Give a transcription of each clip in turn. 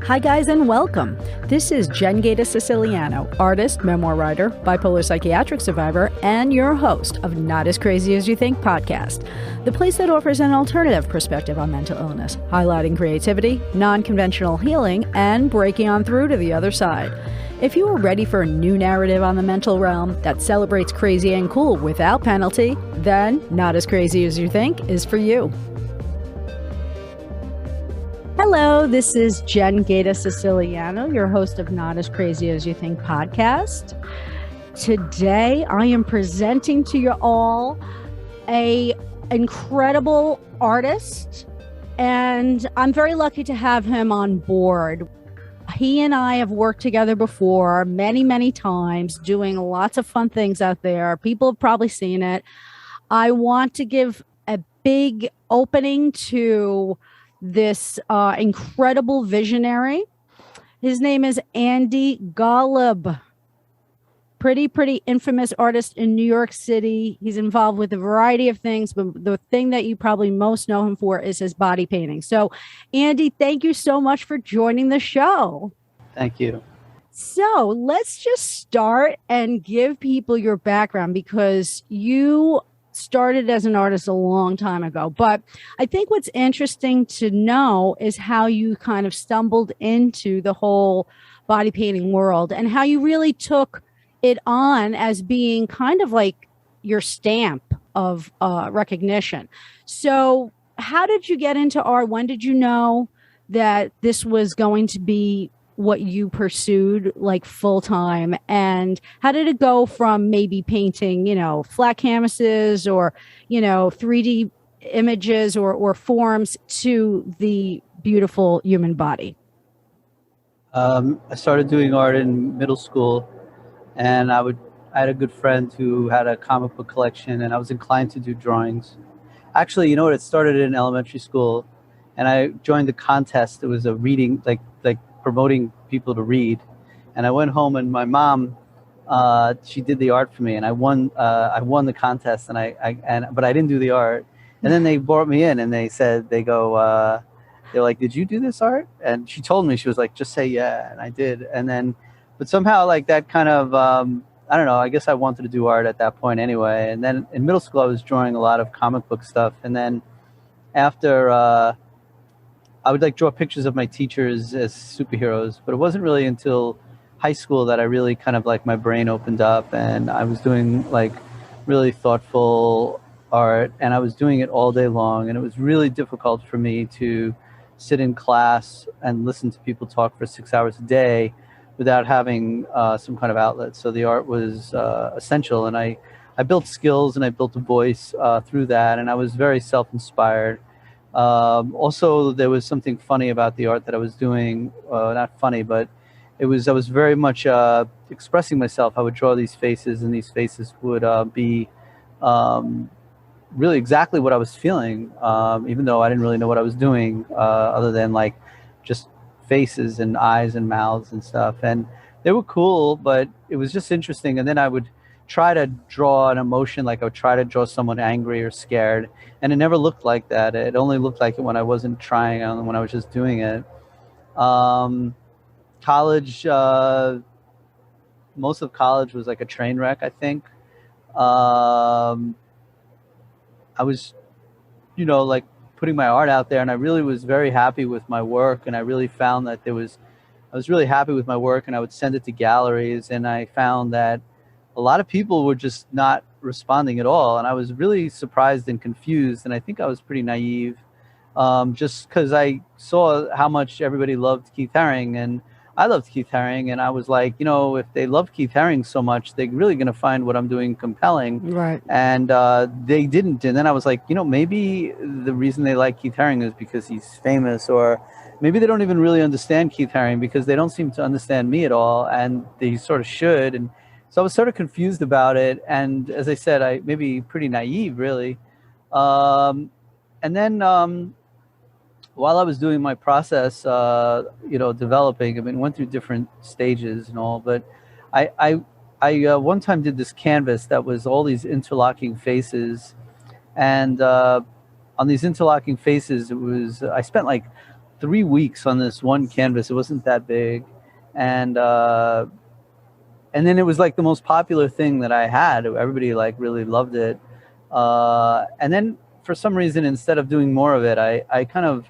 Hi guys and welcome. This is Jen Gaeta Siciliano, artist, memoir writer, bipolar psychiatric survivor, and your host of Not As Crazy As You Think podcast, the place that offers an alternative perspective on mental illness, highlighting creativity, non-conventional healing, and breaking on through to the other side. If you are ready for a new narrative on the mental realm that celebrates crazy and cool without penalty, then Not As Crazy As You Think is for you. Hello, this is Jen Gaeta Siciliano, your host of Not As Crazy As You Think podcast. Today, I am presenting to you all an incredible artist, and I'm very lucky to have him on board. He and I have worked together before many, many times, doing lots of fun things out there. People have probably seen it. I want to give a big opening to this incredible visionary. His name is Andy Golub. Pretty infamous artist in New York City. He's involved with a variety of things, but the thing that you probably most know him for is his body painting. So, Andy, thank you so much for joining the show. Thank you. So let's just start and give people your background, because you started as an artist a long time ago. But I think what's interesting to know is how you kind of stumbled into the whole body painting world and how you really took it on as being kind of like your stamp of recognition. So how did you get into art? When did you know that this was going to be what you pursued like full time? And how did it go from maybe painting, flat canvases or, 3D images or forms to the beautiful human body? I started doing art in middle school, and I had a good friend who had a comic book collection, and I was inclined to do drawings. Actually, it started in elementary school, and I joined the contest. It was a reading, like promoting people to read, and I went home, and my mom, she did the art for me, and I won the contest, but I didn't do the art. And then they brought me in, and they're like, "Did you do this art?" And she told me, she was like, "Just say yeah," and I did. And then, but somehow like that kind of, I don't know, I guess I wanted to do art at that point anyway. And then in middle school, I was drawing a lot of comic book stuff, and then after, I would draw pictures of my teachers as superheroes, but it wasn't really until high school that I really kind of my brain opened up, and I was doing really thoughtful art, and I was doing it all day long. And it was really difficult for me to sit in class and listen to people talk for 6 hours a day without having some kind of outlet. So the art was essential, and I built skills and I built a voice through that, and I was very self-inspired. Also, there was something funny about the art that I was doing. Not funny, but I was very much expressing myself. I would draw these faces, and these faces would be really exactly what I was feeling, even though I didn't really know what I was doing, other than just faces and eyes and mouths and stuff. And they were cool, but it was just interesting. And then I would try to draw an emotion, I would try to draw someone angry or scared, and it never looked like that. It only looked like it when I wasn't trying, when I was just doing it. College, most of college was like a train wreck, I think. I was, putting my art out there, and I really was very happy with my work, and I really found that I was really happy with my work, and I would send it to galleries, and I found that a lot of people were just not responding at all. And I was really surprised and confused. And I think I was pretty naive, just because I saw how much everybody loved Keith Haring, and I loved Keith Haring. And I was like, if they love Keith Haring so much, they're really going to find what I'm doing compelling. Right. And they didn't. And then I was like, maybe the reason they like Keith Haring is because he's famous, or maybe they don't even really understand Keith Haring, because they don't seem to understand me at all. And they sort of should. And so I was sort of confused about it, and as I said, I maybe pretty naive, really. And then while I was doing my process, developing, went through different stages and all, but I one time did this canvas that was all these interlocking faces, and on these interlocking faces, I spent 3 weeks on this one canvas. It wasn't that big, and then it was like the most popular thing that I had. Everybody like really loved it. And then for some reason, instead of doing more of it, I kind of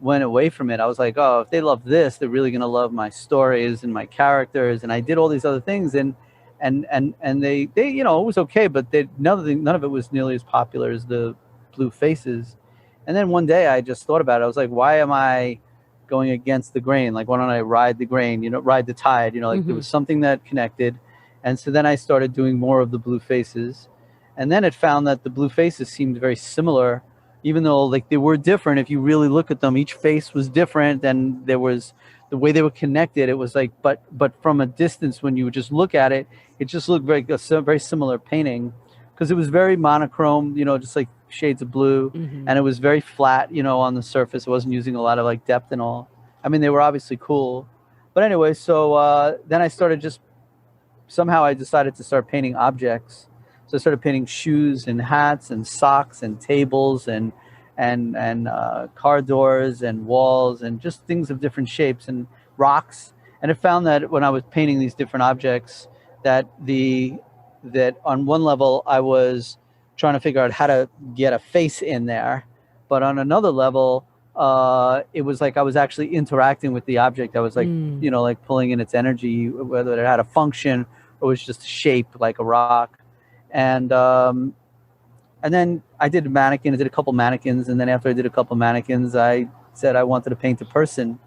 went away from it. I was like, oh, if they love this, they're really going to love my stories and my characters. And I did all these other things, and they it was okay, but none of it was nearly as popular as the blue faces. And then one day I just thought about it. I was like, why am I going against the grain? Like, why don't I ride the grain, ride the tide, like there was something that connected. And so then I started doing more of the blue faces. And then it found that the blue faces seemed very similar, even though like they were different. If you really look at them, each face was different, and there was the way they were connected. It was like, but from a distance, when you would just look at it, it just looked like a very similar painting, because it was very monochrome, just like shades of blue, and it was very flat, on the surface. It wasn't using a lot of like depth and all. I mean, they were obviously cool, but anyway, so then I started somehow I decided to start painting objects. So I started painting shoes and hats and socks and tables and car doors and walls and just things of different shapes and rocks. And I found that when I was painting these different objects, that on one level I was trying to figure out how to get a face in there, but on another level, it was like I was actually interacting with the object. I was like, like pulling in its energy, whether it had a function or was just a shape like a rock. And then I did a mannequin. I did a couple mannequins, and then after I did a couple mannequins, I said I wanted to paint a person.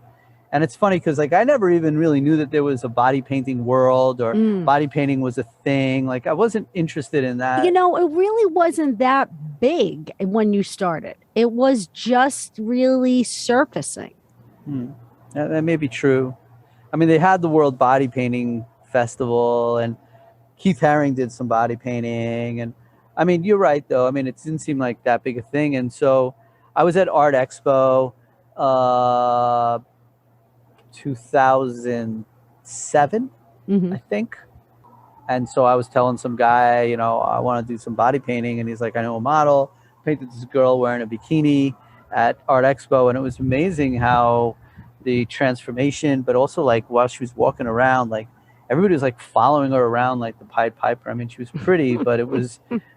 And it's funny because like I never even really knew that there was a body painting world, or body painting was a thing. Like I wasn't interested in that. It really wasn't that big when you started. It was just really surfacing. That may be true. I mean, they had the World Body Painting Festival, and Keith Haring did some body painting. And I mean, you're right though. I mean, it didn't seem like that big a thing. And so I was at Art Expo, 2007, I think. And so I was telling some guy, I want to do some body painting. And he's like, I know a model. Painted this girl wearing a bikini at Art Expo. And it was amazing how the transformation, but also like while she was walking around, like everybody was like following her around like the Pied Piper. I mean, she was pretty, but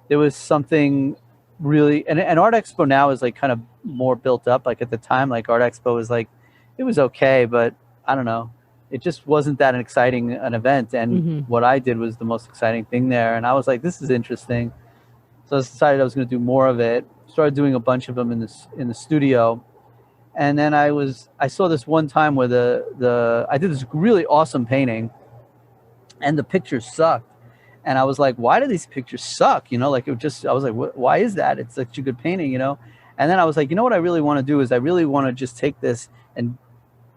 there was something really, and Art Expo now is like kind of more built up. Like at the time, like Art Expo was like, it was okay, but I don't know. It just wasn't that exciting an event. And what I did was the most exciting thing there. And I was like, this is interesting. So I decided I was going to do more of it. Started doing a bunch of them in the studio. And then I saw this one time where I did this really awesome painting, and the pictures sucked. And I was like, why do these pictures suck? Like I was like, why is that? It's such a good painting, And then I was like, what I really want to do is I really want to just take this and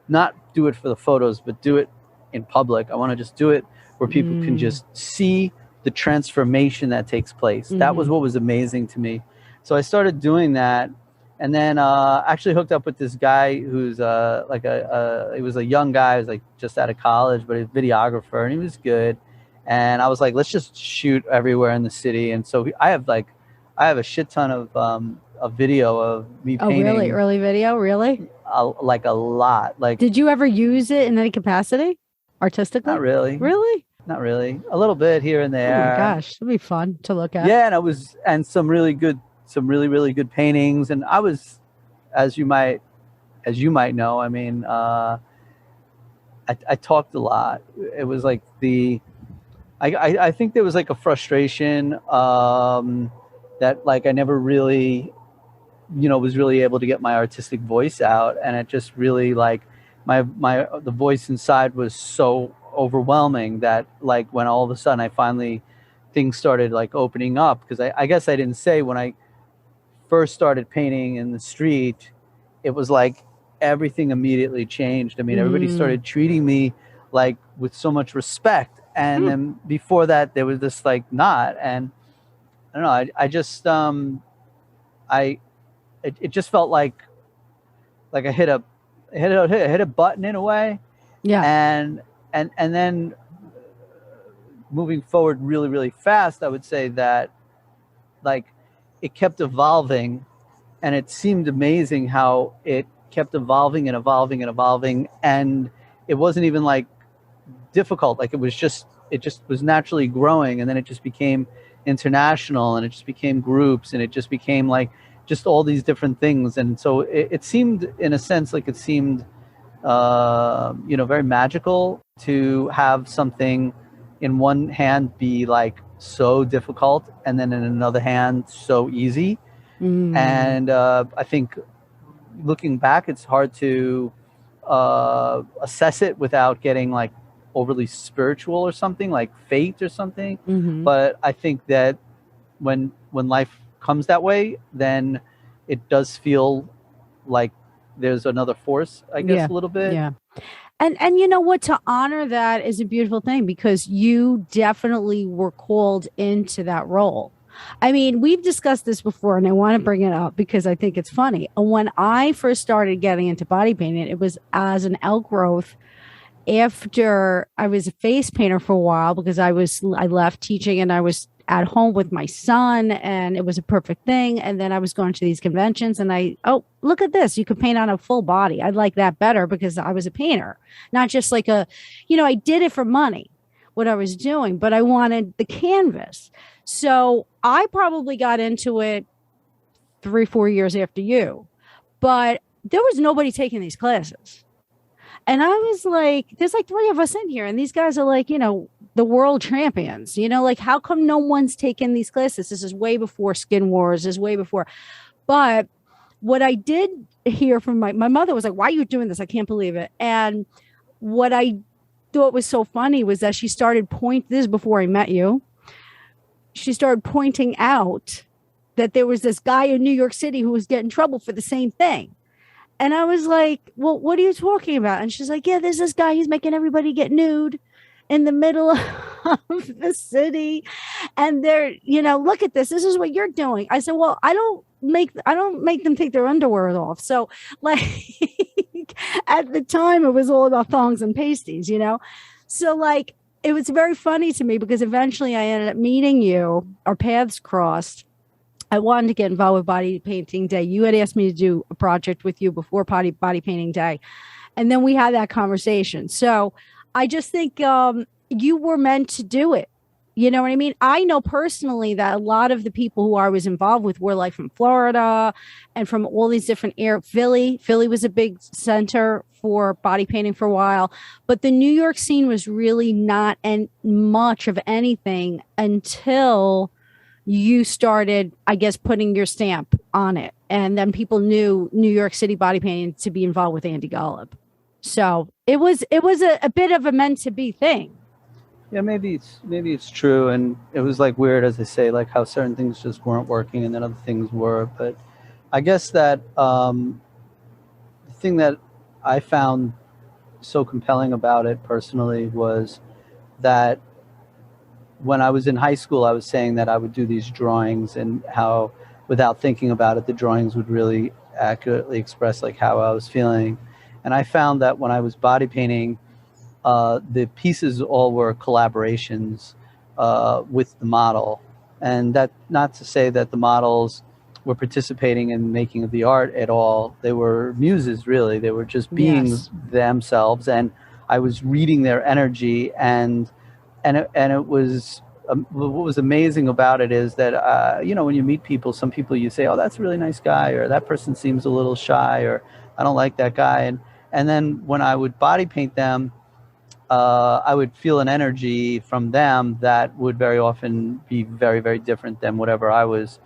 not do it for the photos, but do it in public. I want to just do it where people can just see the transformation that takes place. That was what was amazing to me. So I started doing that, and then actually hooked up with this guy who's he was a young guy, he was like just out of college, but he's a videographer, and he was good. And I was like, let's just shoot everywhere in the city. And so I have a shit ton of video of me painting. Oh, really? Early video? Really? Like a lot. Like, did you ever use it in any capacity, artistically? Not really. Really? Not really. A little bit here and there. Oh my gosh, it'd be fun to look at. Yeah, and some really really good paintings. And I was, as you might know, I mean, I talked a lot. It was like I think there was like a frustration that like I never really was really able to get my artistic voice out, and it just really like the voice inside was so overwhelming that like when all of a sudden things started like opening up, because I guess I didn't say when I first started painting in the street, it was like everything immediately changed. I mean, everybody started treating me like with so much respect, and then before that there was this like not, and I don't know, I just it just felt like I hit a button in a way. Yeah. And then moving forward really, really fast, I would say that like it kept evolving, and it seemed amazing how it kept evolving and evolving and evolving, and it wasn't even like difficult. Like it just was naturally growing, and then it just became international, and it just became groups, and it just became like just all these different things. And so it seemed, in a sense, like it seemed very magical to have something in one hand be like so difficult, and then in another hand so easy. And I think looking back, it's hard to assess it without getting like overly spiritual or something, like fate or something. But I think that when life comes that way, then it does feel like there's another force, I guess, a little bit. Yeah. And you know what, to honor that is a beautiful thing, because you definitely were called into that role. I mean, we've discussed this before, and I want to bring it up because I think it's funny. When I first started getting into body painting, it was as an outgrowth after I was a face painter for a while, because I left teaching and I was at home with my son, and it was a perfect thing. And then I was going to these conventions, and oh, look at this, you can paint on a full body. I like that better because I was a painter, not just like I did it for money, what I was doing, but I wanted the canvas. So I probably got into it 3-4 years after you, but there was nobody taking these classes. And I was like, there's like 3 of us in here, and these guys are like, the world champions, like, how come no one's taken these classes? This is way before Skin Wars, is way before. But what I did hear from my mother was like, why are you doing this? I can't believe it. And what I thought was so funny was that she started this is before I met you. She started pointing out that there was this guy in New York City who was getting in trouble for the same thing. And I was like, well, what are you talking about? And she's like, yeah, there's this guy, he's making everybody get nude in the middle of the city. And they're, look at this. This is what you're doing. I said, well, I don't make them take their underwear off. So like at the time it was all about thongs and pasties, So like, it was very funny to me because eventually I ended up meeting you, our paths crossed. I wanted to get involved with Body Painting Day. You had asked me to do a project with you before Body Painting Day. And then we had that conversation. So I just think you were meant to do it. You know what I mean? I know personally that a lot of the people who I was involved with were like from Florida and from all these different areas. Philly was a big center for body painting for a while. But the New York scene was really not much of anything until you started, I guess, putting your stamp on it. And then people knew New York City body painting to be involved with Andy Golub. So it was a bit of a meant to be thing. Yeah, maybe it's true. And it was like weird, as I say, like how certain things just weren't working and then other things were. But I guess that the thing that I found so compelling about it personally was that when I was in high school, I was saying that I would do these drawings, and how without thinking about it, the drawings would really accurately express like how I was feeling. And I found that when I was body painting, the pieces all were collaborations with the model. And that, not to say that the models were participating in making of the art at all. They were muses, really. They were just being themselves. And I was reading their energy, and it was what was amazing about it is that when you meet people, some people you say, oh, that's a really nice guy, or that person seems a little shy, or I don't like that guy. And then when I would body paint them, I would feel an energy from them that would very often be very, very different than whatever I was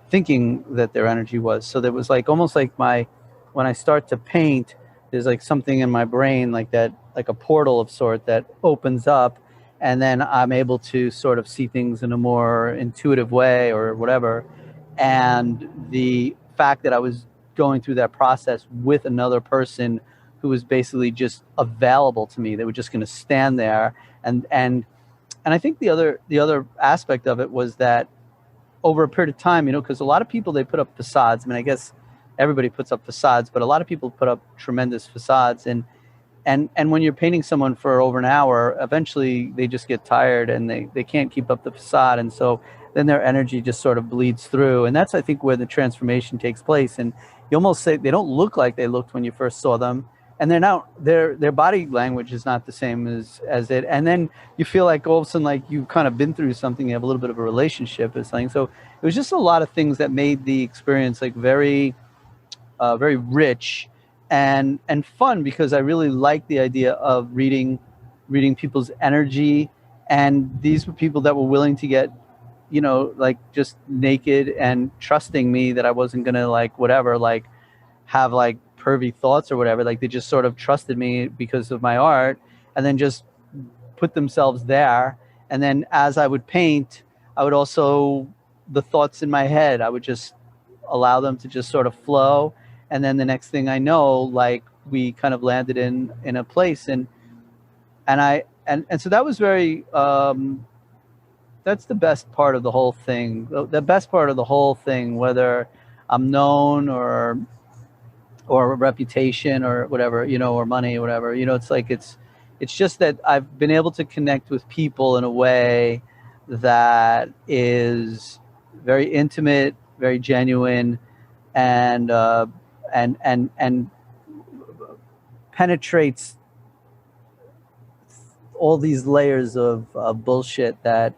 thinking that their energy was. So there was like almost like when I start to paint, there's like something in my brain like that, like a portal of sort that opens up, and then I'm able to sort of see things in a more intuitive way or whatever. And the fact that I was going through that process with another person who was basically just available to me, they were just going to stand there. And I think the other aspect of it was that over a period of time, because a lot of people, they put up facades. I mean, I guess everybody puts up facades, but a lot of people put up tremendous facades. And when you're painting someone for over an hour, eventually they just get tired and they can't keep up the facade. And so then their energy just sort of bleeds through. And that's, I think, where the transformation takes place. And, you almost say they don't look like they looked when you first saw them. And they're now, their body language is not the same as it. And then you feel like all of a sudden, like you've kind of been through something, you have a little bit of a relationship or something. So it was just a lot of things that made the experience like very, very rich and fun, because I really liked the idea of reading people's energy. And these were people that were willing to get, you know, like just naked and trusting me that I wasn't gonna like whatever, like have like pervy thoughts or whatever. Like they just sort of trusted me because of my art, and then just put themselves there. And then as I would paint, I would also, the thoughts in my head, I would just allow them to just sort of flow. And then the next thing I know, like we kind of landed in a place. And so that was very, that's the best part of the whole thing. The best part of the whole thing, whether I'm known or a reputation or whatever, you know, or money or whatever, you know, it's like, it's just that I've been able to connect with people in a way that is very intimate, very genuine, and penetrates all these layers of bullshit that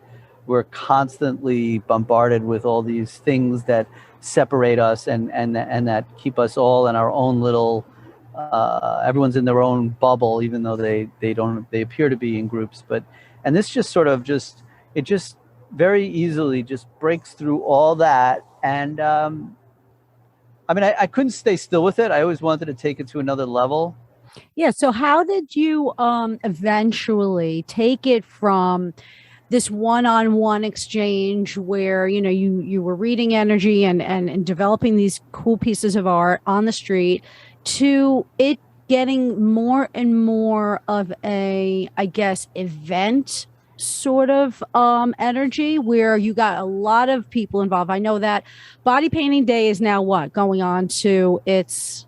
we're constantly bombarded with, all these things that separate us and that keep us all in our own little, everyone's in their own bubble, even though they appear to be in groups. And this just sort of it just very easily just breaks through all that. And I mean, I couldn't stay still with it. I always wanted to take it to another level. Yeah. So how did you eventually take it from this one-on-one exchange where, you know, you were reading energy and developing these cool pieces of art on the street, to it getting more and more of a, I guess, event sort of energy where you got a lot of people involved? I know that Body Painting Day is now going on to its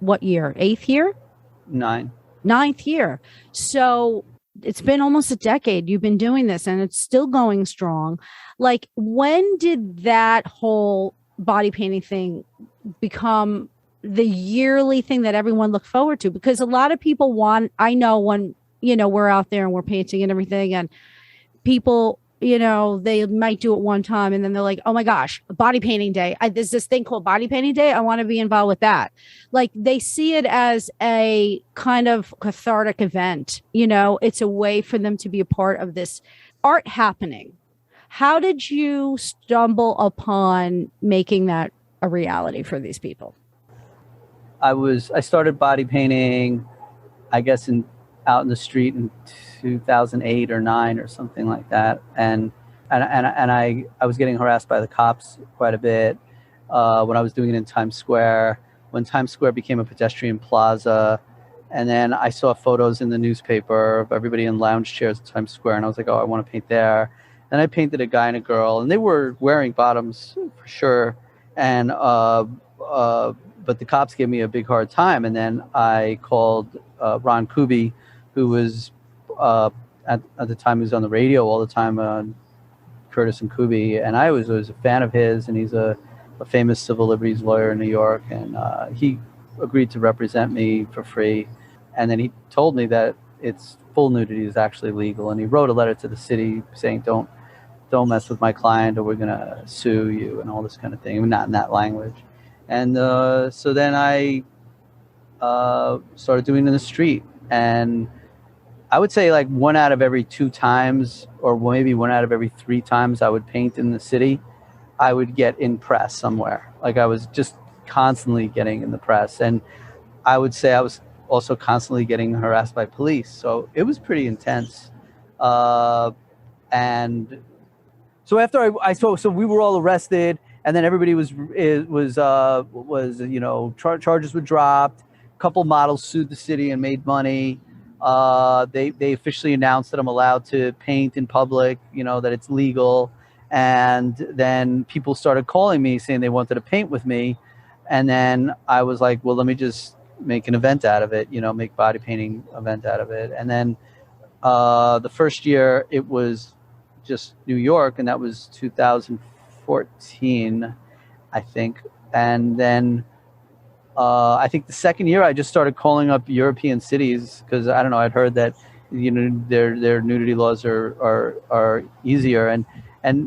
what year? 8th year? Ninth year. So it's been almost a decade you've been doing this, and it's still going strong. Like, when did that whole body painting thing become the yearly thing that everyone looked forward to? Because a lot of people I know when, you know, we're out there and we're painting and everything, and people, you know, they might do it one time and then they're like, oh my gosh, Body Painting Day. There's this thing called Body Painting Day. I want to be involved with that. Like, they see it as a kind of cathartic event. You know, it's a way for them to be a part of this art happening. How did you stumble upon making that a reality for these people? I started body painting, I guess, out in the street in 2008 or 9 or something like that. And I was getting harassed by the cops quite a bit when I was doing it in Times Square, when Times Square became a pedestrian plaza. And then I saw photos in the newspaper of everybody in lounge chairs at Times Square, and I was like, oh, I want to paint there. And I painted a guy and a girl, and they were wearing bottoms for sure. And but the cops gave me a big hard time. And then I called Ron Kuby, who was at the time, he was on the radio all the time, Curtis and Kuby. And I was a fan of his, and he's a famous civil liberties lawyer in New York. And he agreed to represent me for free. And then he told me that it's full nudity is actually legal. And he wrote a letter to the city saying, don't mess with my client or we're going to sue you and all this kind of thing. Not in that language. And so then I started doing it in the street. And I would say like 1 out of every 2 times, or maybe 1 out of every 3 times I would paint in the city, I would get in press somewhere. Like, I was just constantly getting in the press. And I would say I was also constantly getting harassed by police. So it was pretty intense. And so after I saw, so we were all arrested, and then everybody was you know, charges were dropped. A couple models sued the city and made money. They officially announced that I'm allowed to paint in public, you know, that it's legal. And then people started calling me saying they wanted to paint with me. And then I was like, well, let me just make an event out of it, you know, make body painting event out of it. And then the first year it was just New York, and that was 2014, I think. And then I think the second year I just started calling up European cities because I don't know, I'd heard that their nudity laws are easier, and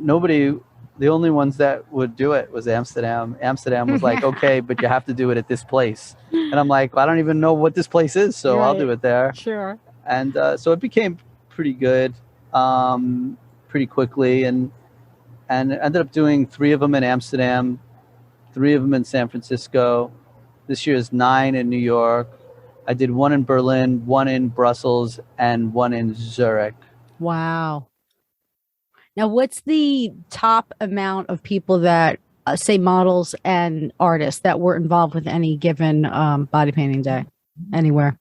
nobody, the only ones that would do it was Amsterdam. Amsterdam was like, okay, but you have to do it at this place, and I'm like, well, I don't even know what this place is, so I'll do it there. Sure. And so it became pretty good pretty quickly, and ended up doing 3 of them in Amsterdam, 3 of them in San Francisco. This year is 9 in New York. I did 1 in Berlin, 1 in Brussels, and 1 in Zurich. Wow. Now, what's the top amount of people that, say, models and artists that were involved with any given body painting day anywhere?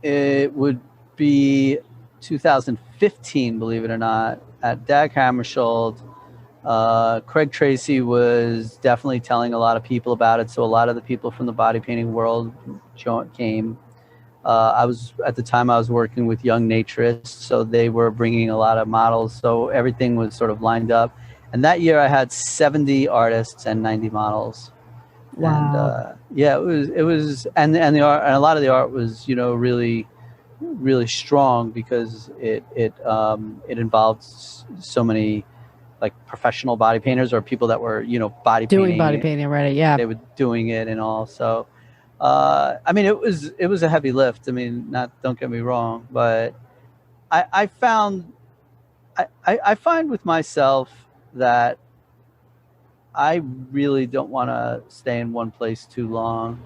It would be 2015, believe it or not, at Dag Hammarskjöld. Craig Tracy was definitely telling a lot of people about it, so a lot of the people from the body painting world came. At the time I was working with Young Naturists, so they were bringing a lot of models, so everything was sort of lined up. And that year I had 70 artists and 90 models. Wow. And yeah, it was, and the art, and a lot of the art was, really, really strong because it involved so many like professional body painters or people that were, doing body painting already. Yeah. They were doing it and all. So, I mean, it was a heavy lift. I mean, don't get me wrong, but I find with myself that I really don't want to stay in one place too long.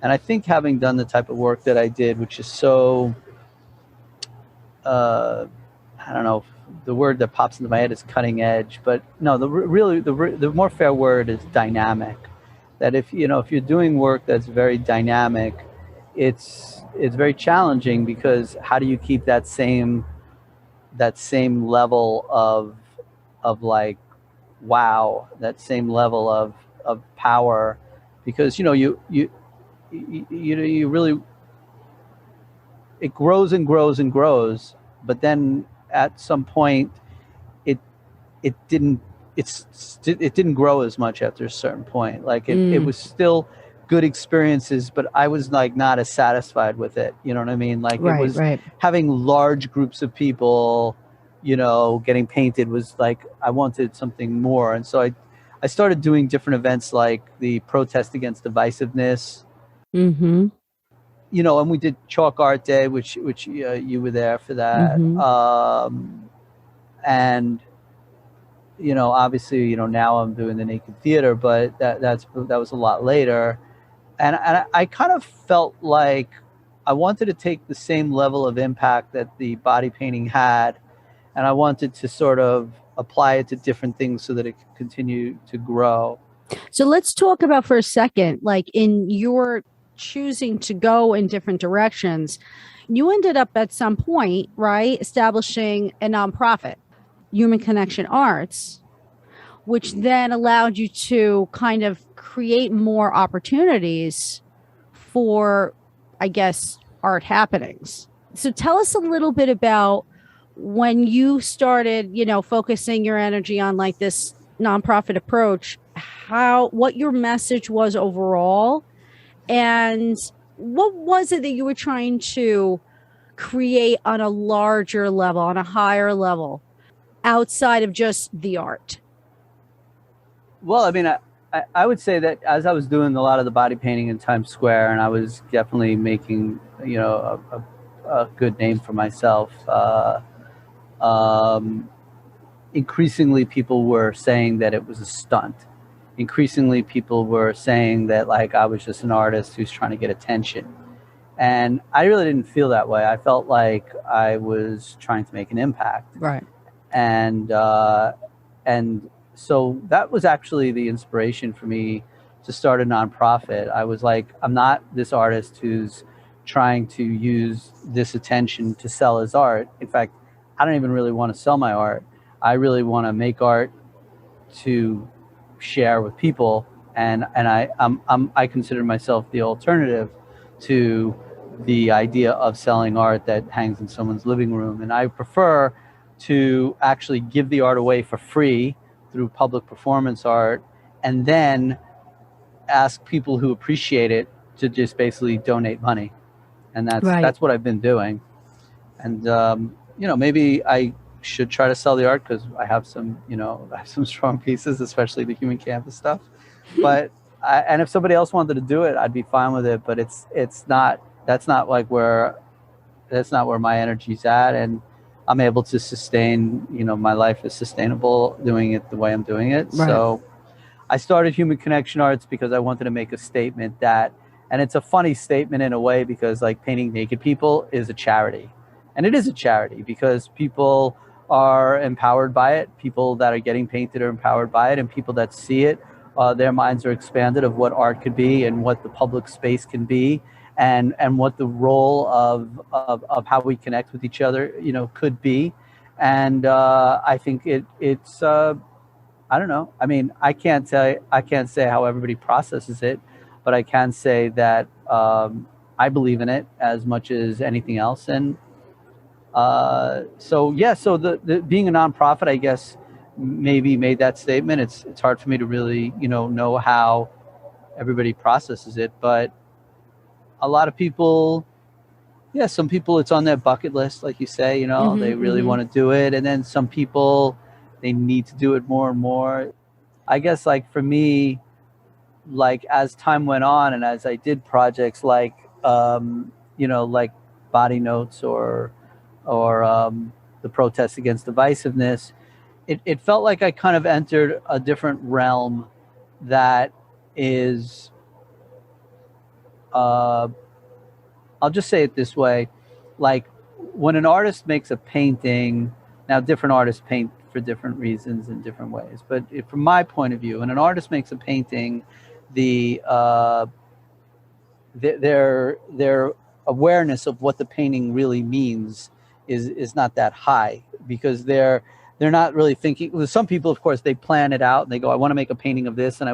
And I think having done the type of work that I did, which is so, I don't know, the word that pops into my head is cutting edge, but no, the more fair word is dynamic. That if you're doing work that's very dynamic, it's very challenging, because how do you keep that same level of like, wow, that same level of power, because you really, it grows and grows and grows, but then at some point it didn't grow as much after a certain point. Like it was still good experiences, but I was like not as satisfied with it. You know what I mean? Like it was having large groups of people, getting painted was like, I wanted something more. And so I started doing different events like the Protest Against Divisiveness. Mm-hmm. And we did Chalk Art Day, which you were there for that. Mm-hmm. And obviously, now I'm doing the Naked Theater, but that was a lot later. And I kind of felt like I wanted to take the same level of impact that the body painting had, and I wanted to sort of apply it to different things so that it could continue to grow. So let's talk about for a second, like in your choosing to go in different directions, you ended up at some point, right, establishing a nonprofit, Human Connection Arts, which then allowed you to kind of create more opportunities for, I guess, art happenings. So tell us a little bit about when you started, focusing your energy on like this nonprofit approach, what your message was overall, and what was it that you were trying to create on a larger level, on a higher level, outside of just the art? Well, I mean, I would say that as I was doing a lot of the body painting in Times Square, and I was definitely making, a good name for myself, increasingly people were saying that it was a stunt. Increasingly people were saying that like I was just an artist who's trying to get attention. And I really didn't feel that way. I felt like I was trying to make an impact. Right. And so that was actually the inspiration for me to start a nonprofit. I was like, I'm not this artist who's trying to use this attention to sell his art. In fact, I don't even really want to sell my art. I really want to make art to share with people, and I consider myself the alternative to the idea of selling art that hangs in someone's living room. And I prefer to actually give the art away for free through public performance art, and then ask people who appreciate it to just basically donate money, and Right. that's what I've been doing. And maybe I should try to sell the art because I have some I have some strong pieces, especially the human canvas stuff. But and if somebody else wanted to do it, I'd be fine with it. But it's not that's not like where that's not where my energy's at, and I'm able to sustain. My life is sustainable doing it the way I'm doing it. Right. So I started Human Connection Arts because I wanted to make a statement that, and it's a funny statement in a way because like painting naked people is a charity. And it is a charity because people are empowered by it. People that are getting painted are empowered by it, and people that see it, their minds are expanded of what art could be and what the public space can be, and what the role of how we connect with each other, could be. And I think it's I don't know. I mean, I can't say how everybody processes it, but I can say that I believe in it as much as anything else. And so the being a nonprofit, I guess, maybe made that statement. It's hard for me to really know how everybody processes it, but a lot of people, some people it's on their bucket list, like you say, they really want to do it, and then some people they need to do it more and more. I guess like for me, like as time went on and as I did projects like like Body Notes or the Protest Against Divisiveness, it felt like I kind of entered a different realm that is I'll just say it this way, like when an artist makes a painting, now different artists paint for different reasons in different ways, but from my point of view, when an artist makes a painting, their awareness of what the painting really means is not that high, because they're not really thinking. With some people, of course, they plan it out and they go, I want to make a painting of this, and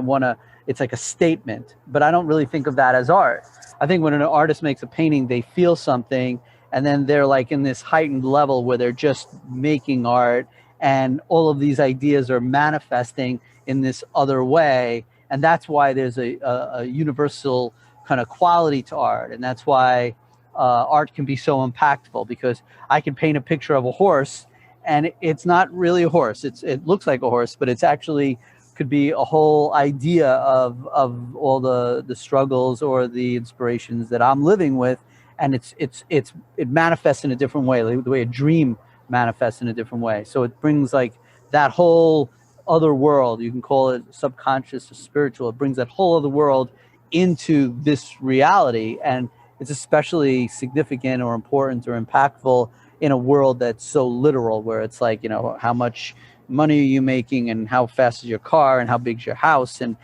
it's like a statement, but I don't really think of that as art. I think when an artist makes a painting, they feel something, and then they're like in this heightened level where they're just making art, and all of these ideas are manifesting in this other way. And that's why there's a universal kind of quality to art. And that's why art can be so impactful, because I can paint a picture of a horse and it's not really a horse. It looks like a horse, but it's actually could be a whole idea of all the struggles or the inspirations that I'm living with. And it manifests in a different way, like the way a dream manifests in a different way. So it brings like that whole other world, you can call it subconscious or spiritual, it brings that whole other world into this reality. And it's especially significant or important or impactful in a world that's so literal, where it's like, how much money are you making, and how fast is your car, and how big's your house, and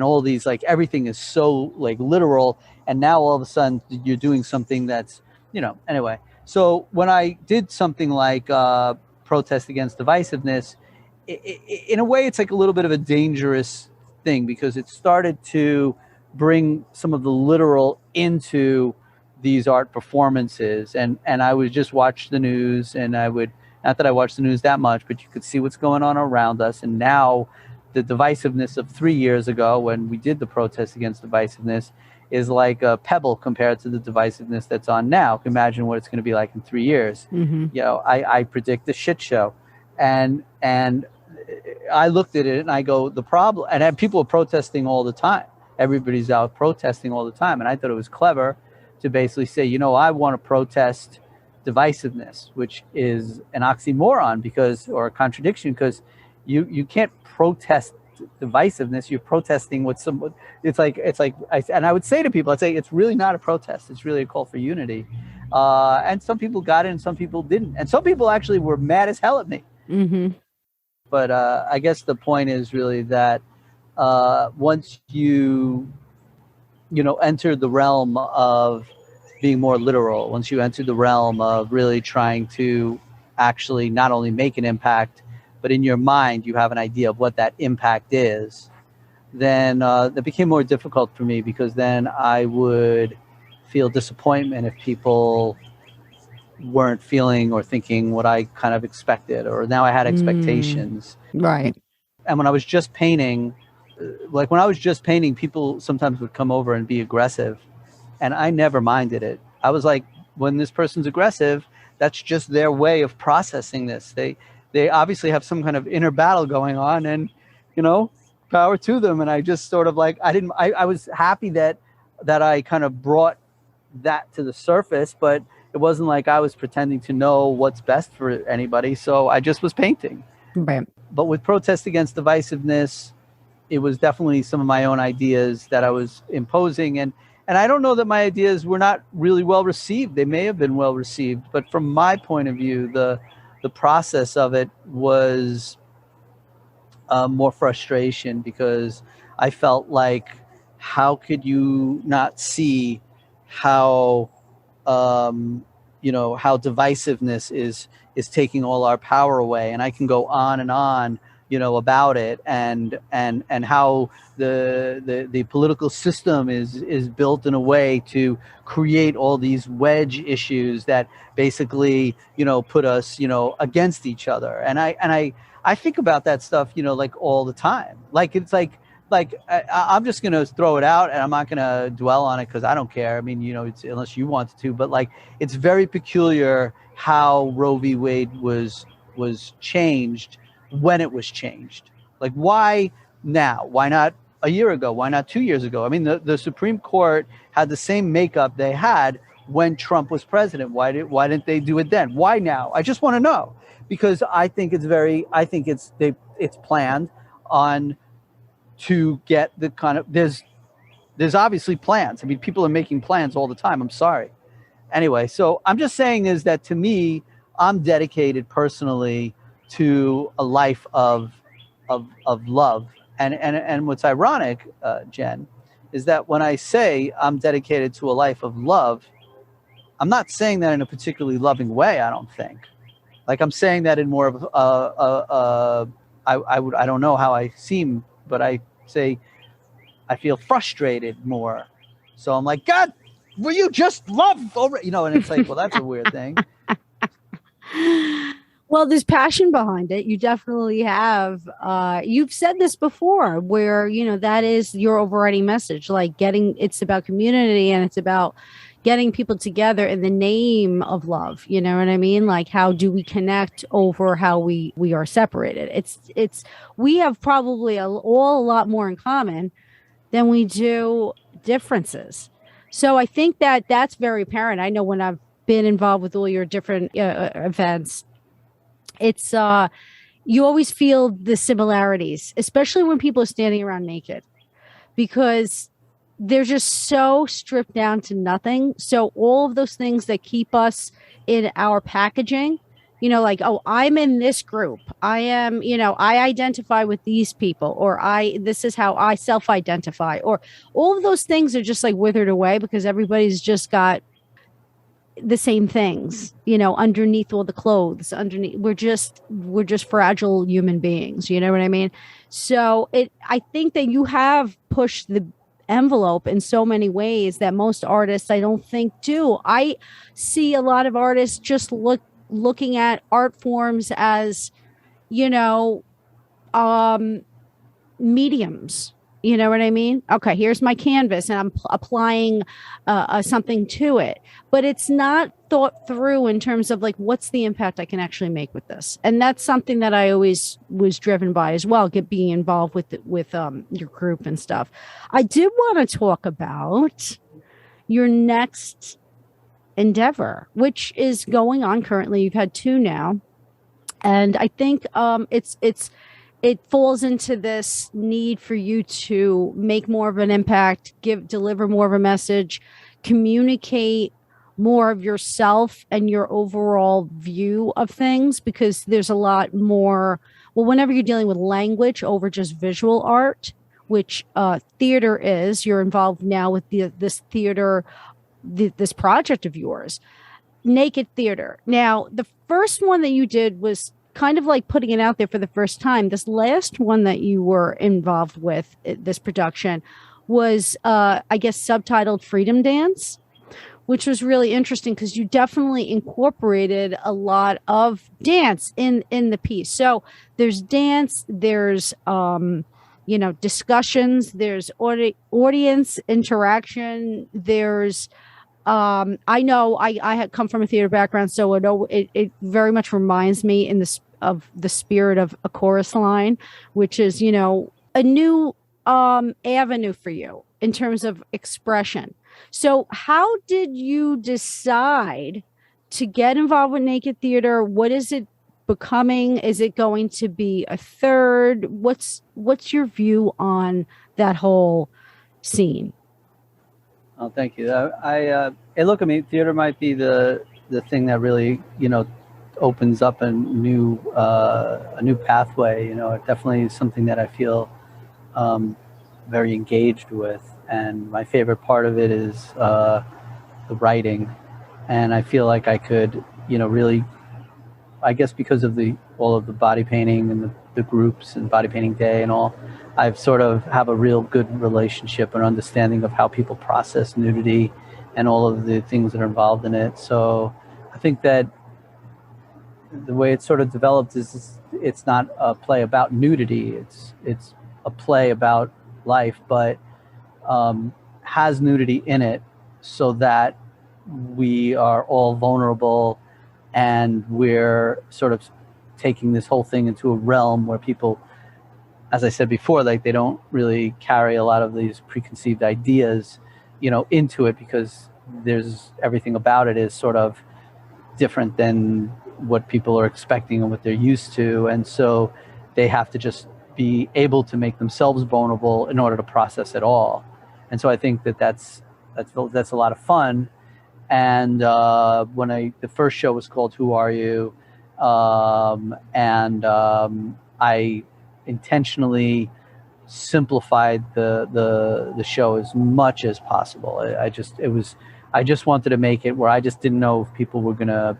all these, like, everything is so like literal. And now all of a sudden you're doing something that's, anyway. So when I did something like Protest Against Divisiveness, in a way, it's like a little bit of a dangerous thing, because it started to bring some of the literal into these art performances. And I would just watch the news, and I would, not that I watch the news that much, but you could see what's going on around us. And now the divisiveness of 3 years ago, when we did the Protest Against Divisiveness, is like a pebble compared to the divisiveness that's on now. Imagine what it's going to be like in 3 years. I predict a shit show. And I looked at it and I go, the problem, and people are protesting all the time. Everybody's out protesting all the time. And I thought it was clever to basically say, I want to protest divisiveness, which is an oxymoron, or a contradiction, because you can't protest divisiveness. You're protesting what someone, it's like, and I would say to people, I'd say, it's really not a protest. It's really a call for unity. And some people got it and some people didn't. And some people actually were mad as hell at me. But I guess the point is really that once you enter the realm of being more literal, once you enter the realm of really trying to actually not only make an impact, but in your mind you have an idea of what that impact is, then that became more difficult for me, because then I would feel disappointment if people weren't feeling or thinking what I kind of expected, or now I had expectations. Right. And when I was just painting, like when I was just painting, people sometimes would come over and be aggressive, and I never minded it. I was like, when this person's aggressive, that's just their way of processing this. They obviously have some kind of inner battle going on, and power to them. And I just sort of like, I was happy that I kind of brought that to the surface, but it wasn't like I was pretending to know what's best for anybody. So I just was painting. Right. But with Protest Against Divisiveness, it was definitely some of my own ideas that I was imposing. And I don't know that my ideas were not really well received. They may have been well received, but from my point of view, the process of it was more frustration, because I felt like, how could you not see how how divisiveness is taking all our power away? And I can go on and on about it, and how the political system is built in a way to create all these wedge issues that basically put us against each other. And I think about that stuff like all the time. Like it's like I'm just going to throw it out, and I'm not going to dwell on it because I don't care. I mean, it's, unless you want to, but like, it's very peculiar how Roe v. Wade was changed when it was changed. Like, why now? Why not a year ago? Why not 2 years ago? I mean, the Supreme Court had the same makeup they had when Trump was president. Why didn't they do it then? Why now? I just want to know, because I think it's planned on to get the kind of, there's obviously plans. I mean, people are making plans all the time. I'm sorry. Anyway, so I'm just saying is that, to me, I'm dedicated personally to a life of love. And what's ironic, Jen, is that when I say I'm dedicated to a life of love, I'm not saying that in a particularly loving way, I don't think. Like, I'm saying that in more of I don't know how I seem, but I say I feel frustrated more. So I'm like, God, will you just love over, and it's like, well, that's a weird thing. Well, there's passion behind it. You definitely have. You've said this before, where, that is your overriding message, like it's about community, and it's about getting people together in the name of love. You know what I mean? Like, how do we connect over how we are separated? We have probably a lot more in common than we do differences. So I think that that's very apparent. I know when I've been involved with all your different events, it's you always feel the similarities, especially when people are standing around naked, because they're just so stripped down to nothing. So all of those things that keep us in our packaging, like, oh, I'm in this group, I am, I identify with these people, or this is how I self-identify, or all of those things are just like withered away, because everybody's just got the same things, underneath all the clothes, we're just fragile human beings. You know what I mean? So I think that you have pushed the envelope in so many ways that most artists, I don't think, do. I see a lot of artists just looking at art forms as, mediums. You know what I mean? Okay, here's my canvas, and I'm applying something to it, but it's not thought through in terms of like, what's the impact I can actually make with this? And that's something that I always was driven by as well, being involved with your group and stuff. I did want to talk about your next endeavor, which is going on currently. You've had 2 now, and I think it falls into this need for you to make more of an impact, deliver more of a message, communicate more of yourself and your overall view of things, because there's a lot more. Well, whenever you're dealing with language over just visual art, which theater is, you're involved now with this theater, this project of yours, Naked Theater. Now, the first one that you did was kind of like putting it out there for the first time. This last one that you were involved with, this production, was I guess subtitled Freedom Dance, which was really interesting because you definitely incorporated a lot of dance in the piece. So there's dance, there's discussions, there's audience interaction, there's I know I had come from a theater background, so I know it very much reminds me of the spirit of a chorus line, which is, a new avenue for you in terms of expression. So how did you decide to get involved with naked theater? What is it becoming? Is it going to be a third? What's your view on that whole scene? Oh, thank you. Hey, look, I mean, theater might be the thing that really, opens up a new pathway. It definitely is something that I feel very engaged with, and my favorite part of it is the writing, and I feel like I could, really, I guess because of all of the body painting and the groups and Body Painting Day and all, I've sort of have a real good relationship and understanding of how people process nudity and all of the things that are involved in it. So I think that the way it's sort of developed is it's not a play about nudity. It's a play about life, but has nudity in it so that we are all vulnerable, and we're sort of taking this whole thing into a realm where people, as I said before, like they don't really carry a lot of these preconceived ideas, into it, because there's everything about it is sort of different than what people are expecting and what they're used to. And so they have to just be able to make themselves vulnerable in order to process it all. And so I think that's a lot of fun. And the first show was called Who Are You? I intentionally simplified the show as much as possible. I just wanted to make it where I just didn't know if people were gonna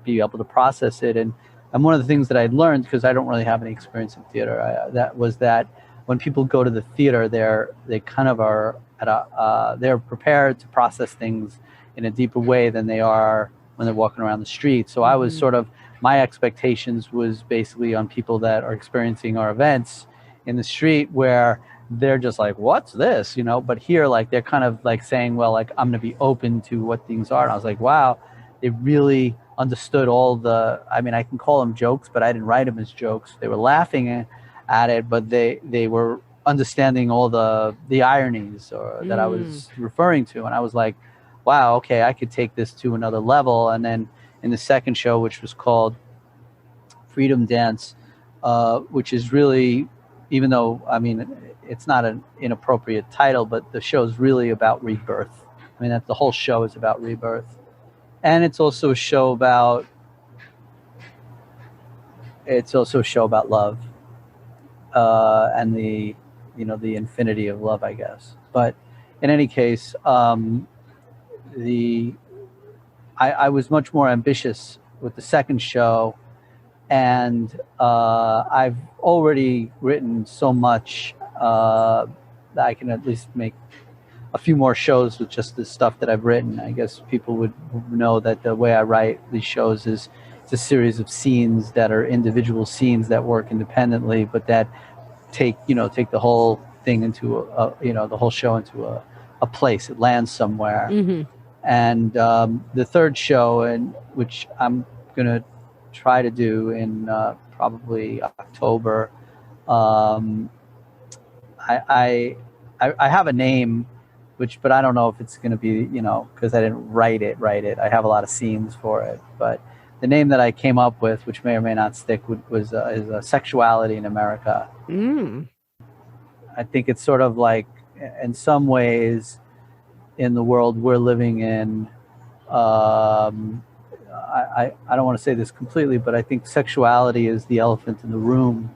be able to process it. And one of the things that I'd learned, because I don't really have any experience in theater, that when people go to the theater, they kind of are they're prepared to process things in a deeper way than they are when they're walking around the street. So I was sort of, my expectations was basically on people that are experiencing our events in the street, where they're just like, what's this? But here, like, they're kind of like saying, well, like, I'm going to be open to what things are. And I was like, wow, they really understood I mean, I can call them jokes, but I didn't write them as jokes. They were laughing at it, but they were understanding all the ironies that I was referring to. And I was like, wow, okay, I could take this to another level. And then in the second show, which was called Freedom Dance, which is really, even though, I mean, it's not an inappropriate title, but the show is really about rebirth. I mean, the whole show is about rebirth. And it's also a show about love, and the infinity of love, I guess. But in any case, I was much more ambitious with the second show, and I've already written so much that I can at least make a few more shows with just the stuff that I've written. I guess people would know that the way I write these shows is it's a series of scenes that are individual scenes that work independently, but that take the whole thing into the whole show into a place. It lands somewhere. And the third show, and which I'm gonna try to do in probably October, I have a name, but I don't know if it's gonna be, because I didn't write it. I have a lot of scenes for it, but the name that I came up with, which may or may not stick, is Sexuality in America. I think it's sort of like, in some ways, in the world we're living in, I don't want to say this completely, but I think sexuality is the elephant in the room.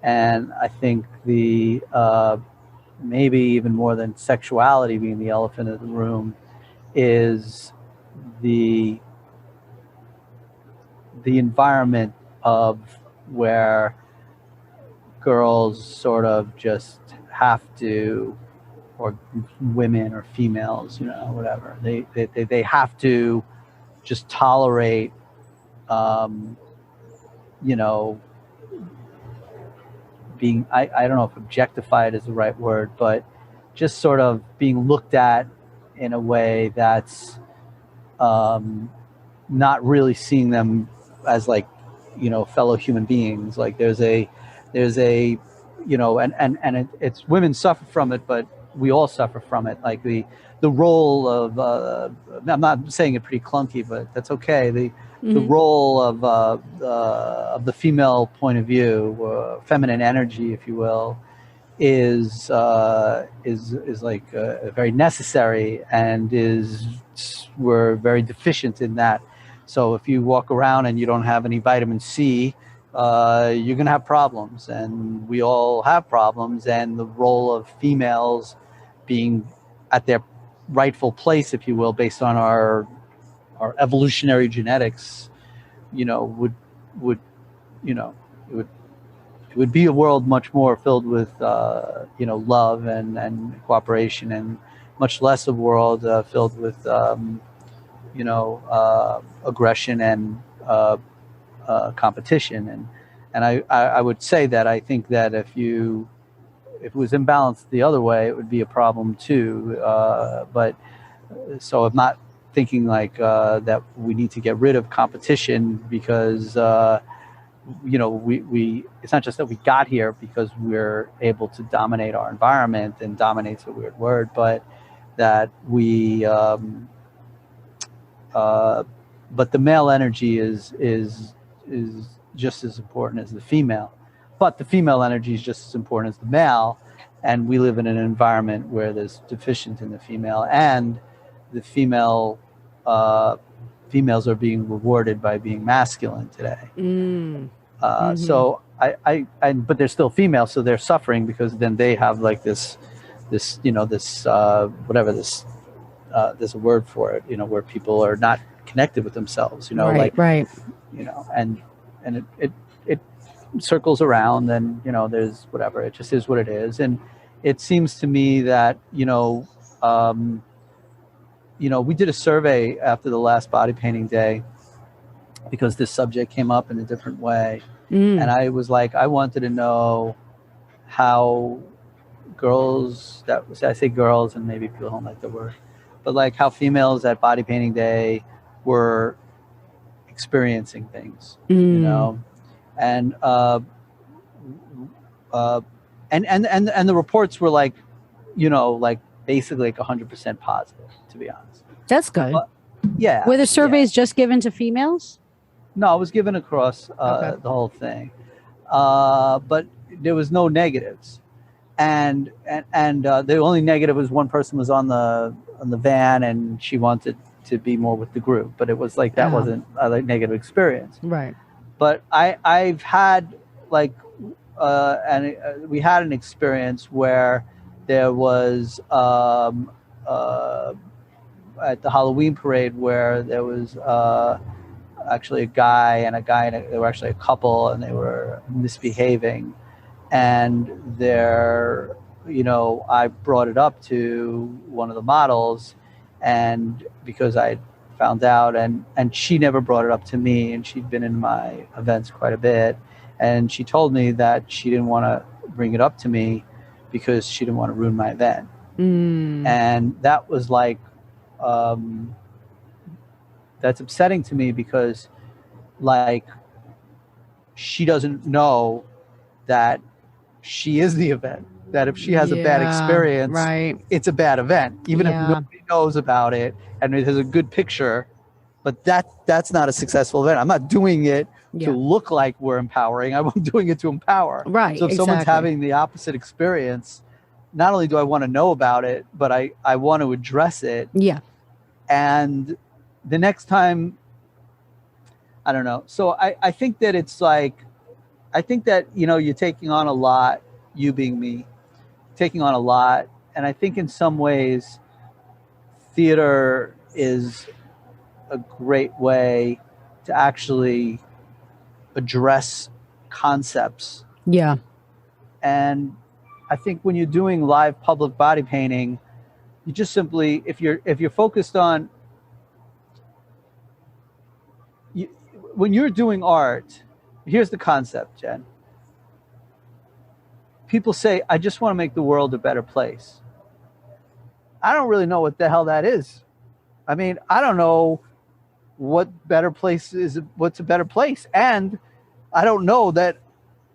And I think maybe even more than sexuality being the elephant in the room is the environment of where girls sort of just have to, or women or females, whatever, they have to just tolerate, being, I don't know if objectified is the right word, but just sort of being looked at in a way that's not really seeing them as like, fellow human beings. Like there's a, it's women suffer from it, but we all suffer from it. Like the role of, I'm not saying it pretty clunky, but that's okay. The role of the female point of view, feminine energy, if you will, is like very necessary, and we're very deficient in that. So if you walk around and you don't have any vitamin C, you're going to have problems, and we all have problems. And the role of females being at their rightful place, if you will, based on our evolutionary genetics, would it would be a world much more filled with love and cooperation, and much less a world filled with aggression and competition. And I would say that I think that if it was imbalanced the other way, it would be a problem too. But so I'm not thinking like that we need to get rid of competition, because we it's not just that we got here because we're able to dominate our environment, and dominate's a weird word, but that but the male energy is just as important as the female, but the female energy is just as important as the male. And we live in an environment where there's deficient in the female, and the females are being rewarded by being masculine today. So but they're still female, so they're suffering, because then they have like this whatever this, there's a word for it, where people are not connected with themselves, right. And it circles around, and there's whatever, it just is what it is. And it seems to me that we did a survey after the last body painting day, because this subject came up in a different way. And I was like, I wanted to know how girls, I say girls, and maybe people don't like the word, but like how females at Body Painting Day were experiencing things, and the reports were like, like basically like 100% positive, to be honest. That's good. Yeah. Were the surveys just given to females? No, it was given across the whole thing, but there was no negatives, and the only negative was one person was on the van, and she wanted to be more with the group, but it was like that wasn't a negative experience, right? But I've had like we had an experience where there was at the Halloween parade, where there was actually a guy and they were actually a couple, and they were misbehaving, and I brought it up to one of the models, and because I found out, and she never brought it up to me, and she'd been in my events quite a bit, and she told me that she didn't want to bring it up to me because she didn't want to ruin my event. And that was like that's upsetting to me, because like she doesn't know that she is the event, that if she has a bad experience, it's a bad event, even if nobody knows about it and it has a good picture, but that's not a successful event. I'm not doing it to look like we're empowering. I'm doing it to empower. Right. So if someone's having the opposite experience, not only do I want to know about it, but I want to address it. Yeah. And the next time, I don't know. So I think that it's like, I think that, you're taking on a lot, you being me, taking on a lot. And I think in some ways, theater is a great way to actually address concepts. Yeah. And I think when you're doing live public body painting, you just simply, if you're focused on, when you're doing art, here's the concept, Jen. people say, I just want to make the world a better place. I don't really know what the hell that is. I mean, I don't know what better place is, what's a better place. And I don't know that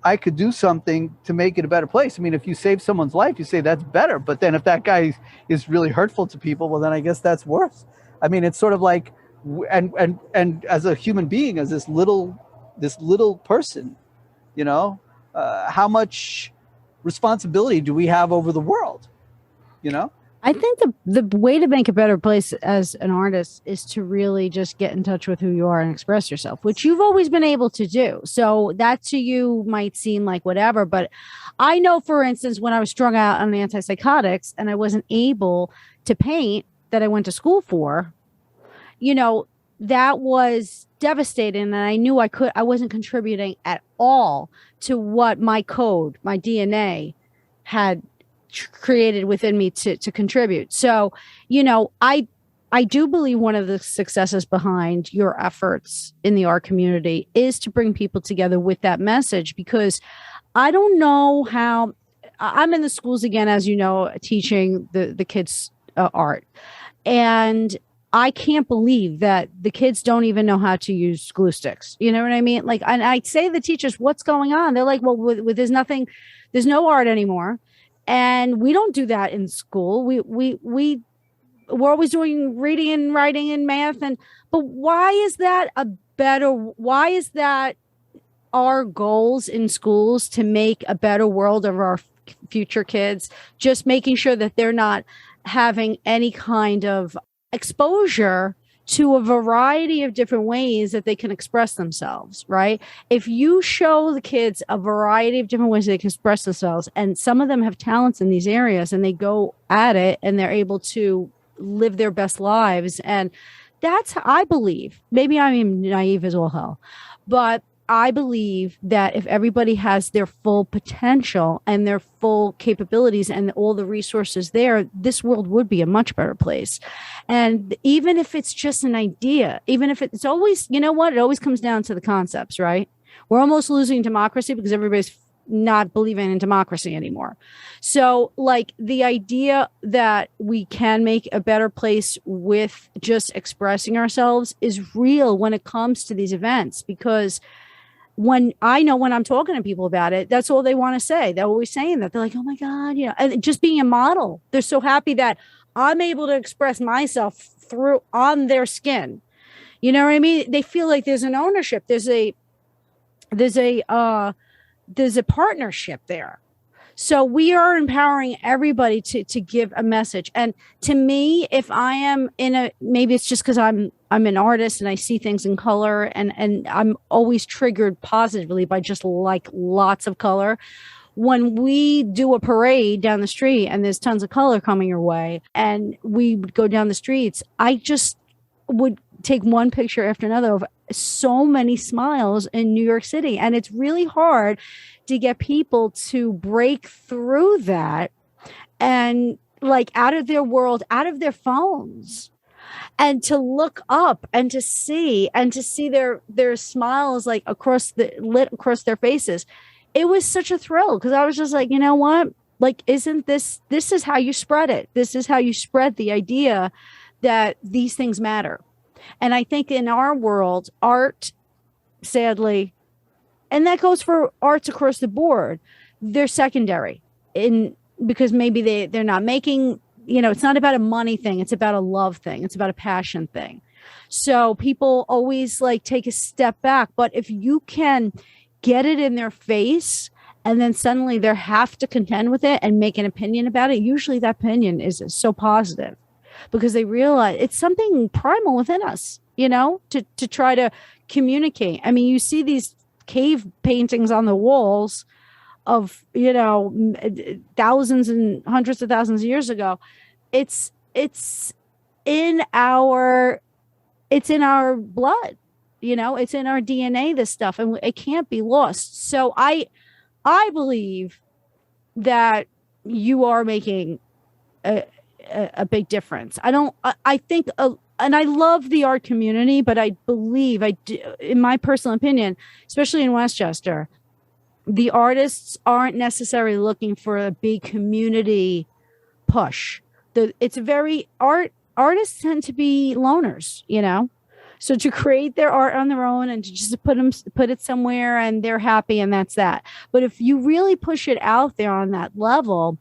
I could do something to make it a better place. I mean, if you save someone's life, you say that's better. But then if that guy is really hurtful to people, well, then I guess that's worse. I mean, it's sort of like, and as a human being, as this little person, you know, how much responsibility do we have over the world, you know? I think the way to make a better place as an artist is to really just get in touch with who you are and express yourself, which you've always been able to do. So that to you might seem like whatever, but I know, for instance, when I was strung out on the antipsychotics and I wasn't able to paint that I went to school for, you know, that was devastating. And I knew I wasn't contributing at all to what my code, my DNA had created within me to contribute. So, you know, I do believe one of the successes behind your efforts in the art community is to bring people together with that message, because I don't know how I'm in the schools again, as you know, teaching the kids art. And I can't believe that the kids don't even know how to use glue sticks. You know what I mean? Like, and I say to the teachers, what's going on? They're like, well, there's no art anymore. And we don't do that in school. We're always doing reading and writing and math. But why is that our goals in schools to make a better world of our future kids, just making sure that they're not having any kind of exposure to a variety of different ways that they can express themselves, right? If you show the kids a variety of different ways they can express themselves, and some of them have talents in these areas and they go at it and they're able to live their best lives. And that's, I believe, maybe I'm naive as all hell, but I believe that if everybody has their full potential and their full capabilities and all the resources there, this world would be a much better place. And even if it's just an idea, even if it's always, you know what, it always comes down to the concepts, right? We're almost losing democracy because everybody's not believing in democracy anymore. So like the idea that we can make a better place with just expressing ourselves is real when it comes to these events, because when I'm talking to people about it, that's all they want to say. They're always saying that. They're like, oh my God, you know, and just being a model. They're so happy that I'm able to express myself through on their skin. You know what I mean? They feel like there's an ownership. There's a partnership there. So we are empowering everybody to give a message. And to me, if I am maybe it's just because I'm an artist and I see things in color, and I'm always triggered positively by just like lots of color. When we do a parade down the street and there's tons of color coming your way and we would go down the streets, I just would take one picture after another of so many smiles in New York City. And it's really hard to get people to break through that and like out of their world, out of their phones, and to look up and to see their smiles like lit across their faces. It was such a thrill because I was just like, you know what? Like, isn't this is how you spread it? This is how you spread the idea that these things matter. And I think in our world, art, sadly, and that goes for arts across the board, they're secondary because maybe they're not making, you know, it's not about a money thing. It's about a love thing. It's about a passion thing. So people always like take a step back. But if you can get it in their face and then suddenly they have to contend with it and make an opinion about it, usually that opinion is so positive because they realize it's something primal within us, you know, to try to communicate. I mean, you see these cave paintings on the walls of, you know, thousands and hundreds of thousands of years ago. It's in our blood, you know, it's in our DNA, this stuff, and it can't be lost. So I believe that you are making a big difference. I think and I love the art community, but I believe in my personal opinion, especially in Westchester, the artists aren't necessarily looking for a big community push. It's a very artists tend to be loners, you know. So to create their art on their own and to just put it somewhere and they're happy and that's that. But if you really push it out there on that level,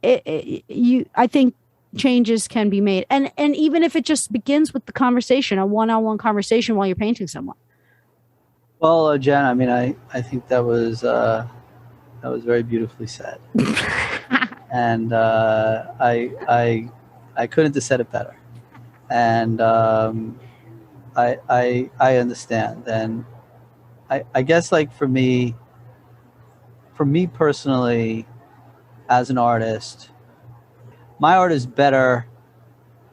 I think changes can be made. And even if it just begins with the conversation, a one-on-one conversation while you're painting someone. Well, Jen, I mean, I think that was very beautifully said. And I couldn't have said it better. And I understand. And I guess, like, for me personally, as an artist, my art is better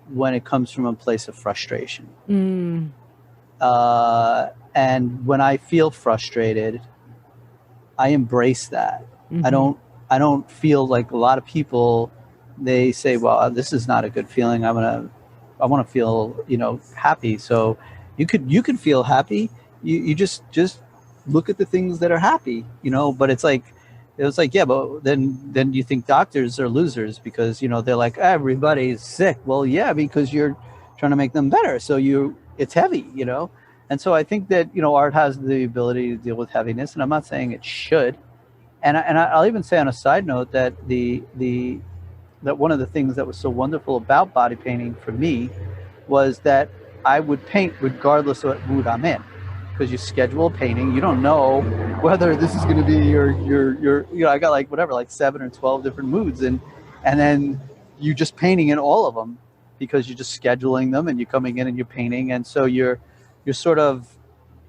when it comes from a place of frustration. And when I feel frustrated, I embrace that. Mm-hmm. I don't feel like a lot of people, they say, well, this is not a good feeling. I want to feel, happy. So you could feel happy. You just look at the things that are happy, but it's like, yeah, but then you think doctors are losers because, they're like, everybody's sick. Well, yeah, because you're trying to make them better. So it's heavy, And so I think that, art has the ability to deal with heaviness, and I'm not saying it should. And I'll even say on a side note that that one of the things that was so wonderful about body painting for me was that I would paint regardless of what mood I'm in. Because you schedule a painting, you don't know whether this is going to be your I got like 7 or 12 different moods, and then you just painting in all of them because you're just scheduling them and you're coming in and you're painting, and so you're sort of,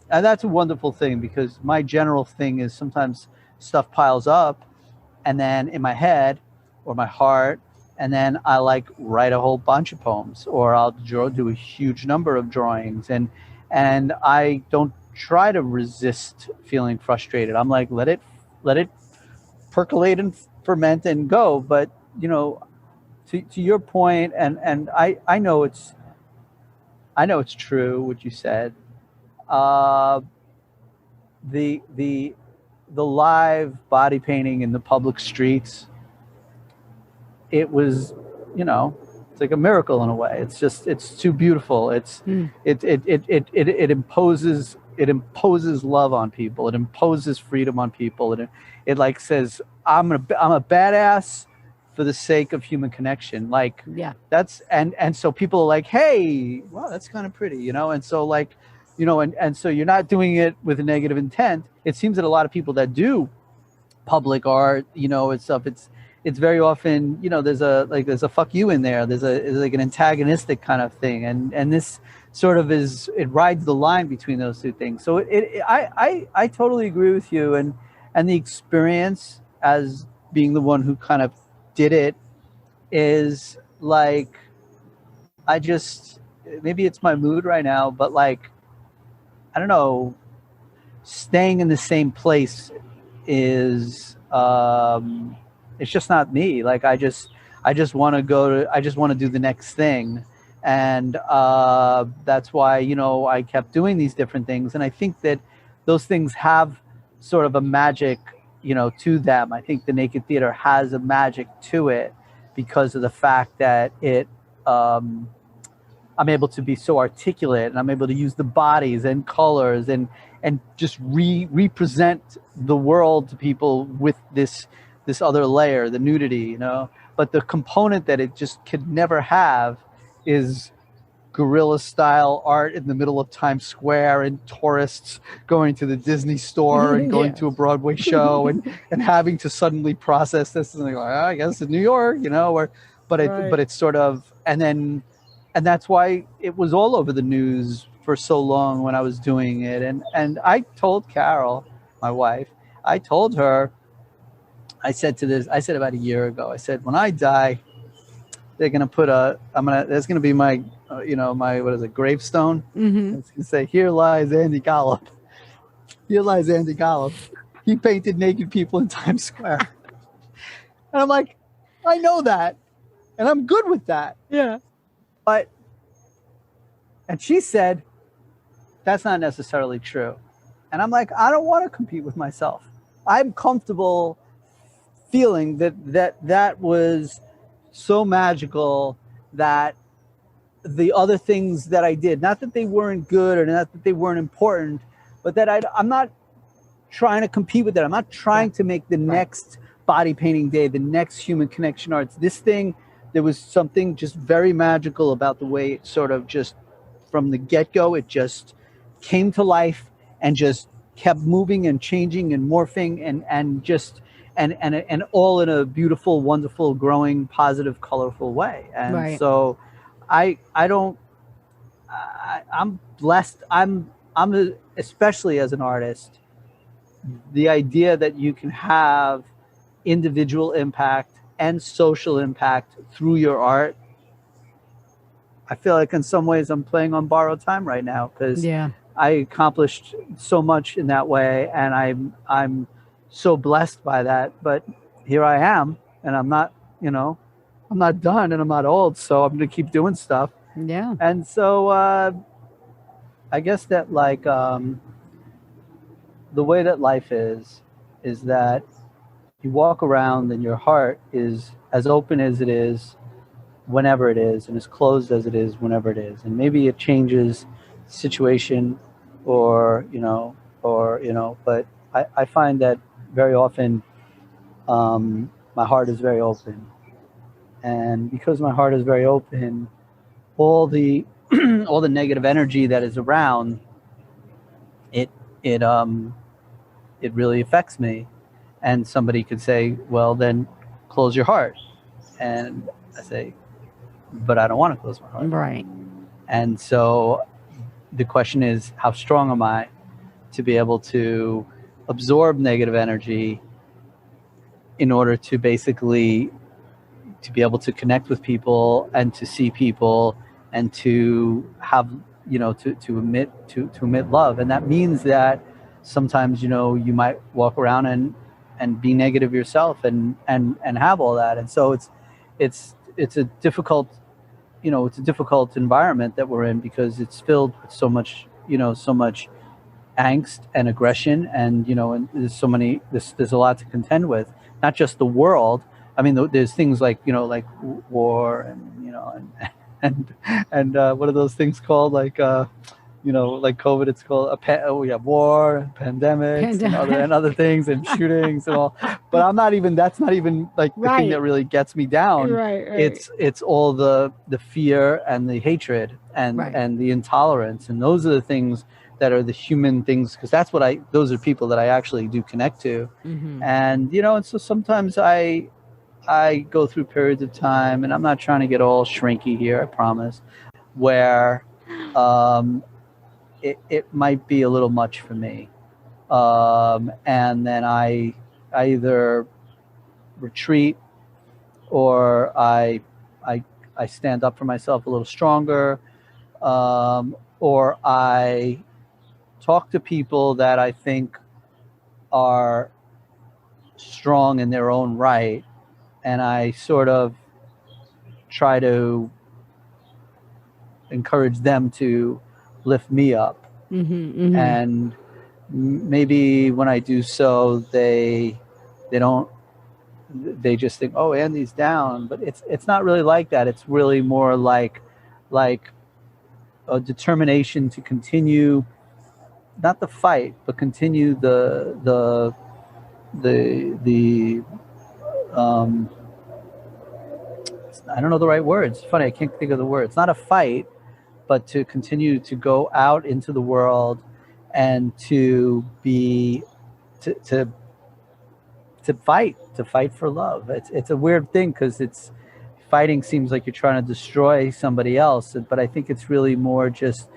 and that's a wonderful thing because my general thing is sometimes stuff piles up, and then in my head or my heart, and then I write a whole bunch of poems, or I'll do a huge number of drawings, and I don't try to resist feeling frustrated. I'm like, let it percolate and ferment and go. But to your point, and I know it's true what you said. The live body painting in the public streets, it was, it's like a miracle in a way. It's too beautiful. It imposes love on people. It imposes freedom on people. And it like says, I'm a badass for the sake of human connection. Like, yeah, that's, and so people are like, hey, wow, that's kind of pretty, and so like, and so you're not doing it with a negative intent. It seems that a lot of people that do public art, and stuff, it's very often, there's a fuck you in there. There's like an antagonistic kind of thing. And this sort of it rides the line between those two things. So I totally agree with you. And the experience as being the one who kind of did it is like, maybe it's my mood right now, but like, I don't know, staying in the same place is, it's just not me. Like, I just want to do the next thing. And that's why, I kept doing these different things. And I think that those things have sort of a magic, to them. I think the Naked Theater has a magic to it because of the fact that I'm able to be so articulate, and I'm able to use the bodies and colors and just represent the world to people with this other layer, the nudity, but the component that it just could never have is guerrilla style art in the middle of Times Square, and tourists going to the Disney store and going to a Broadway show and having to suddenly process this and like, I guess in New York, but it's sort of, and that's why it was all over the news for so long when I was doing it. And I told Carol, my wife, I told her, I said about a year ago, I said, when I die, they're going to there's going to be my, my, what is it, gravestone? Mm-hmm. It's going to say, here lies Andy Golub. Here lies Andy Golub. He painted naked people in Times Square. And I'm like, I know that. And I'm good with that. Yeah. And she said, that's not necessarily true. And I'm like, I don't want to compete with myself. I'm comfortable feeling that was so magical, that the other things that I did, not that they weren't good or not that they weren't important, but that I'm not trying to compete with that. I'm not trying to make the next body painting day, the next human connection arts. This thing, there was something just very magical about the way it sort of just from the get-go, it just came to life and just kept moving and changing and morphing and just and all in a beautiful, wonderful, growing, positive, colorful way. And so I'm blessed. Especially as an artist, the idea that you can have individual impact and social impact through your art. I feel like in some ways I'm playing on borrowed time right now, because I accomplished so much in that way, and I'm so blessed by that. But here I am, and I'm not, I'm not done, and I'm not old, so I'm gonna keep doing stuff. Yeah. And so I guess that like the way that life is that you walk around and your heart is as open as it is whenever it is, and as closed as it is whenever it is. And maybe it changes situation but I find that very often my heart is very open. And because my heart is very open, all the all the negative energy that is around it really affects me. And somebody could say, well, then close your heart. And I say, but I don't want to close my heart. Right. And so the question is, how strong am I to be able to absorb negative energy in order to basically to be able to connect with people and to see people and to have, to emit love. And that means that sometimes, you might walk around and be negative yourself and have all that. And so it's a difficult, it's a difficult environment that we're in, because it's filled with so much angst and aggression, and and there's a lot to contend with. Not just the world. I mean, there's things like like war and what are those things called, like like COVID, it's called we have war, pandemics, and other things, and shootings and all. But that's not even like the thing that really gets me down. Right. It's all the fear and the hatred and the intolerance, and those are the things that are the human things, because those are people that I actually do connect to. Mm-hmm. And and so sometimes I go through periods of time, and I'm not trying to get all shrinky here, I promise, where it might be a little much for me. And then I either retreat, or I stand up for myself a little stronger, or I talk to people that I think are strong in their own right, and I sort of try to encourage them to lift me up. Mm-hmm, mm-hmm. And maybe when I do so, they just think, oh, Andy's down. But it's not really like that. It's really more like a determination to continue, not the fight, but continue the I don't know the right words. It's funny, I can't think of the word. It's not a fight, but to continue to go out into the world and to fight for love. It's a weird thing, because fighting seems like you're trying to destroy somebody else, but I think it's really more just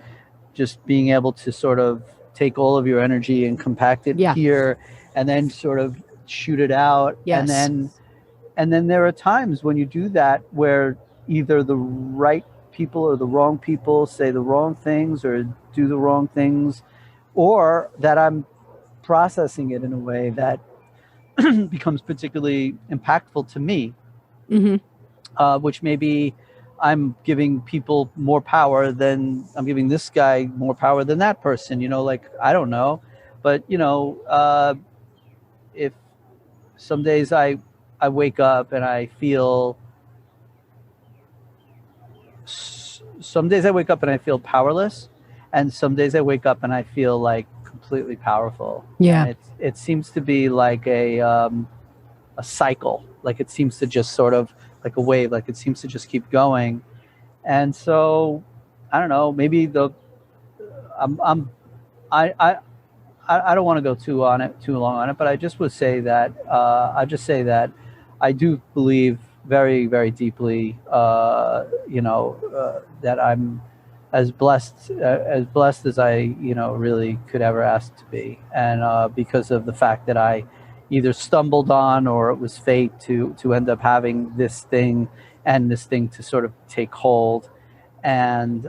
being able to sort of take all of your energy and compact it here, and then sort of shoot it out. Yes. And then there are times when you do that where either the right people or the wrong people say the wrong things or do the wrong things, or that I'm processing it in a way that becomes particularly impactful to me. Mm-hmm. Which maybe I'm giving people more power than I'm giving this guy more power than that person, like, I don't know. But, if some days I wake up and I feel, some days I wake up and I feel powerless, and some days I wake up and I feel like completely powerful. Yeah. And it seems to be like a cycle. Like it seems to just sort of like a wave. Like it seems to just keep going. And so I don't know. Maybe I don't want to go too long on it, but I just would say that I do believe very, very deeply, that I'm as blessed as I, really could ever ask to be. And because of the fact that I either stumbled on, or it was fate to end up having this thing to sort of take hold. And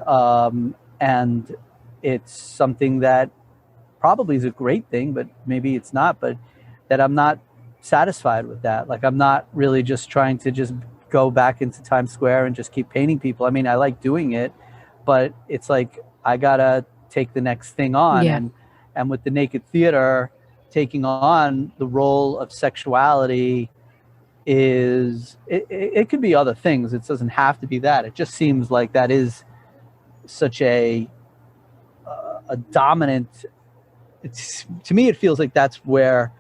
it's something that probably is a great thing, but maybe it's not, but that I'm not satisfied with that. Like I'm not really just trying to just go back into Times Square and just keep painting people. I mean, I like doing it, but it's like I gotta take the next thing on. Yeah. And with the Naked Theater, taking on the role of sexuality it could be other things. It doesn't have to be that. It just seems like that is such a dominant. To me, it feels like that's where,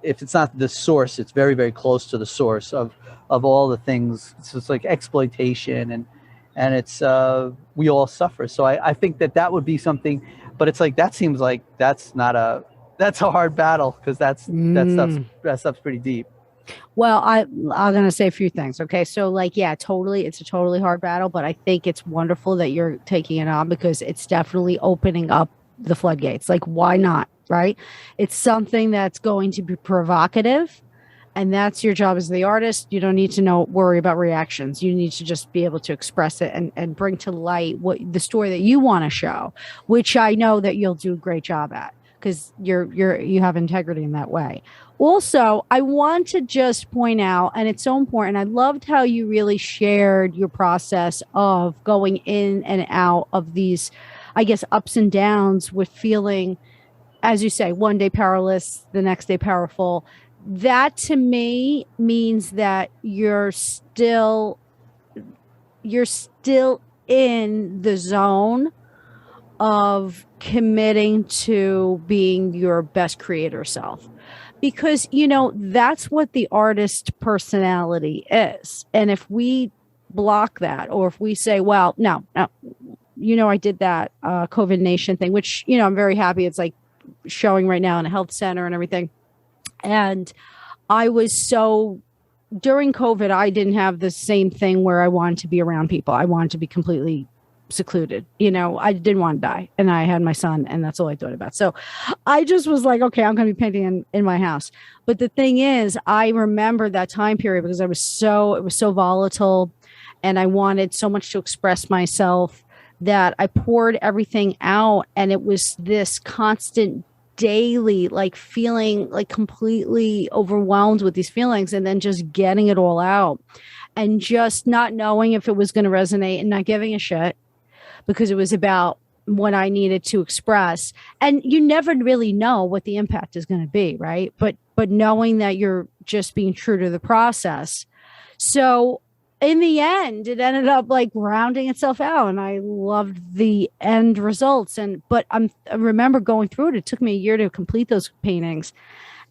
if it's not the source, it's very, very close to the source of all the things. It's just like exploitation, and it's we all suffer. So I think that would be something, but it's like that seems like that's a hard battle, because that stuff's pretty deep. Well, I'm going to say a few things. Okay. So like, yeah, totally. It's a totally hard battle, but I think it's wonderful that you're taking it on, because it's definitely opening up the floodgates. Like, why not? Right. It's something that's going to be provocative, and that's your job as the artist. You don't need to worry about reactions. You need to just be able to express it and bring to light what the story that you want to show, which I know that you'll do a great job at, because you have integrity in that way. Also, I want to just point out, and it's so important, I loved how you really shared your process of going in and out of these, I guess, ups and downs with feeling, as you say, one day powerless, the next day powerful. That to me means that you're still in the zone of committing to being your best creator self, because that's what the artist personality is. And if we block that, or if we say, well, no, I did that COVID Nation thing, which I'm very happy it's like showing right now in a health center and everything. And I was during COVID, I didn't have the same thing where I wanted to be around people. I wanted to be completely secluded. I didn't want to die, and I had my son, and that's all I thought about. So I just was like, okay, I'm going to be painting in my house. But the thing is, I remember that time period because it was so volatile, and I wanted so much to express myself that I poured everything out. And it was this constant daily, like, feeling like completely overwhelmed with these feelings, and then just getting it all out, and just not knowing if it was going to resonate, and not giving a shit, because it was about what I needed to express. And you never really know what the impact is going to be, right? But knowing that you're just being true to the process. So in the end, it ended up like rounding itself out, and I loved the end results. But I remember going through it. It took me a year to complete those paintings,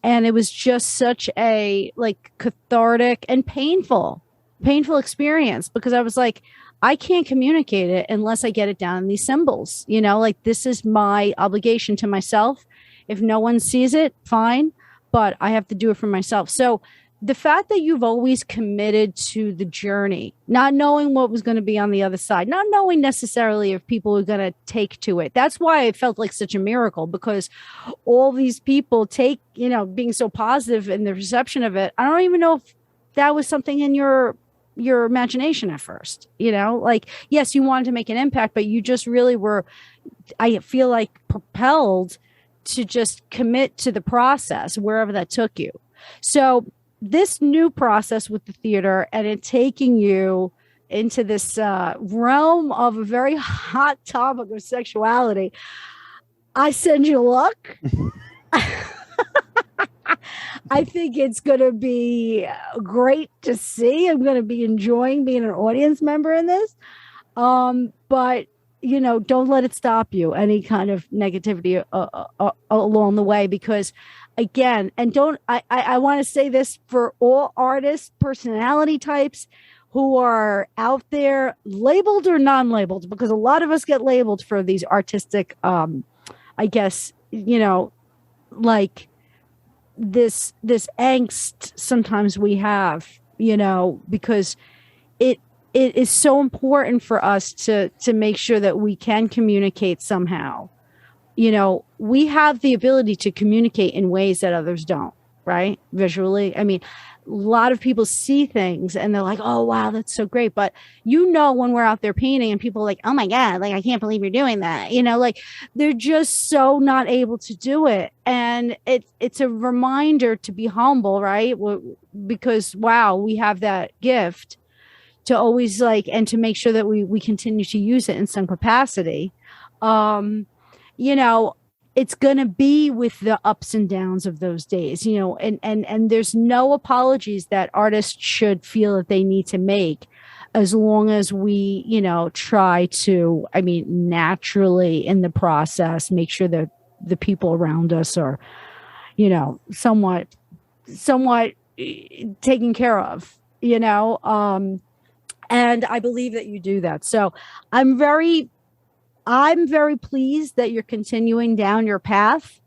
and it was just such a like cathartic and painful experience, because I was like, I can't communicate it unless I get it down in these symbols. Like, this is my obligation to myself. If no one sees it, fine, but I have to do it for myself. So the fact that you've always committed to the journey, not knowing what was going to be on the other side, not knowing necessarily if people were going to take to it. That's why it felt like such a miracle, because all these people being so positive in the reception of it. I don't even know if that was something in your imagination at first, like, yes, you wanted to make an impact, but you just really were, I feel like, propelled to just commit to the process wherever that took you. So this new process with the theater, and it taking you into this realm of a very hot topic of sexuality, I send you luck. I think it's going to be great to see. I'm going to be enjoying being an audience member in this. But don't let it stop you, any kind of negativity along the way, because again, and don't, I want to say this for all artists, personality types who are out there, labeled or non-labeled, because a lot of us get labeled for these artistic, I guess, like this angst sometimes we have, because it is so important for us to make sure that we can communicate somehow. We have the ability to communicate in ways that others don't, right? Visually. I mean, a lot of people see things and they're like, oh, wow, that's so great. But when we're out there painting and people are like, oh my God, like, I can't believe you're doing that. Like they're just so not able to do it. And it's a reminder to be humble, right? Because, wow, we have that gift to always and to make sure that we continue to use it in some capacity. It's going to be with the ups and downs of those days, and there's no apologies that artists should feel that they need to make, as long as we, try to, naturally in the process, make sure that the people around us are, somewhat taken care of, and I believe that you do that. So I'm very pleased that you're continuing down your path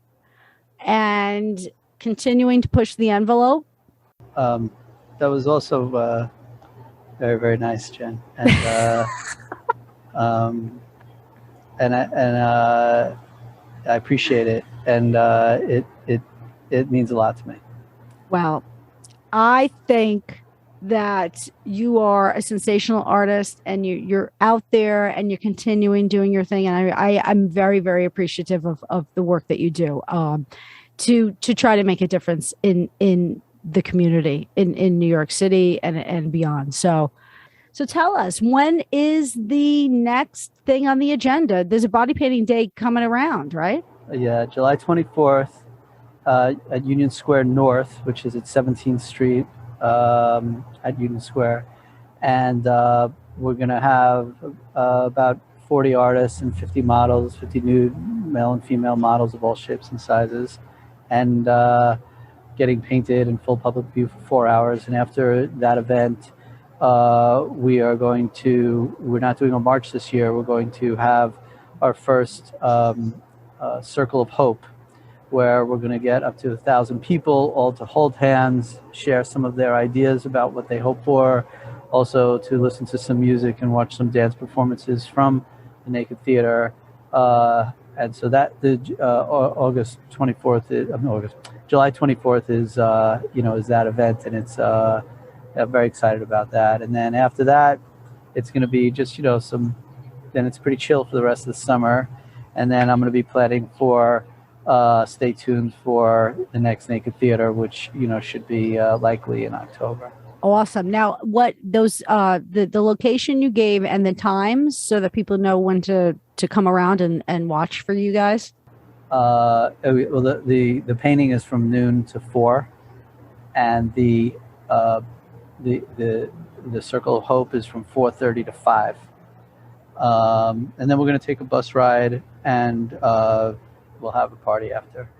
and continuing to push the envelope. That was also very, very nice, Jen. And I appreciate it, and it means a lot to me. Well, I think that you are a sensational artist, and you're out there and you're continuing doing your thing. And I'm very, very appreciative of the work that you do to try to make a difference in the community in New York City and beyond. So tell us, when is the next thing on the agenda? There's a body painting day coming around, right? Yeah, July 24th at Union Square North, which is at 17th Street. At Union Square, and we're going to have about 40 artists and 50 models, 50 nude male and female models of all shapes and sizes, and getting painted in full public view for 4 hours. And after that event, we're not doing a march this year. We're going to have our first Circle of Hope, where we're going to get up to 1,000 people all to hold hands, share some of their ideas about what they hope for, also to listen to some music and watch some dance performances from the Naked Theater. And so that July 24th is that event, and it's I'm very excited about that. And then after that, it's going to be just then it's pretty chill for the rest of the summer, and then I'm going to be planning for. Stay tuned for the next Naked Theater, which should be likely in October. Awesome. Now, what those the location you gave and the times, so that people know when to come around and watch for you guys. Well, the painting is from noon to 4, and the Circle of Hope is from 4:30 to 5. And then we're going to take a bus ride, and we'll have a party after.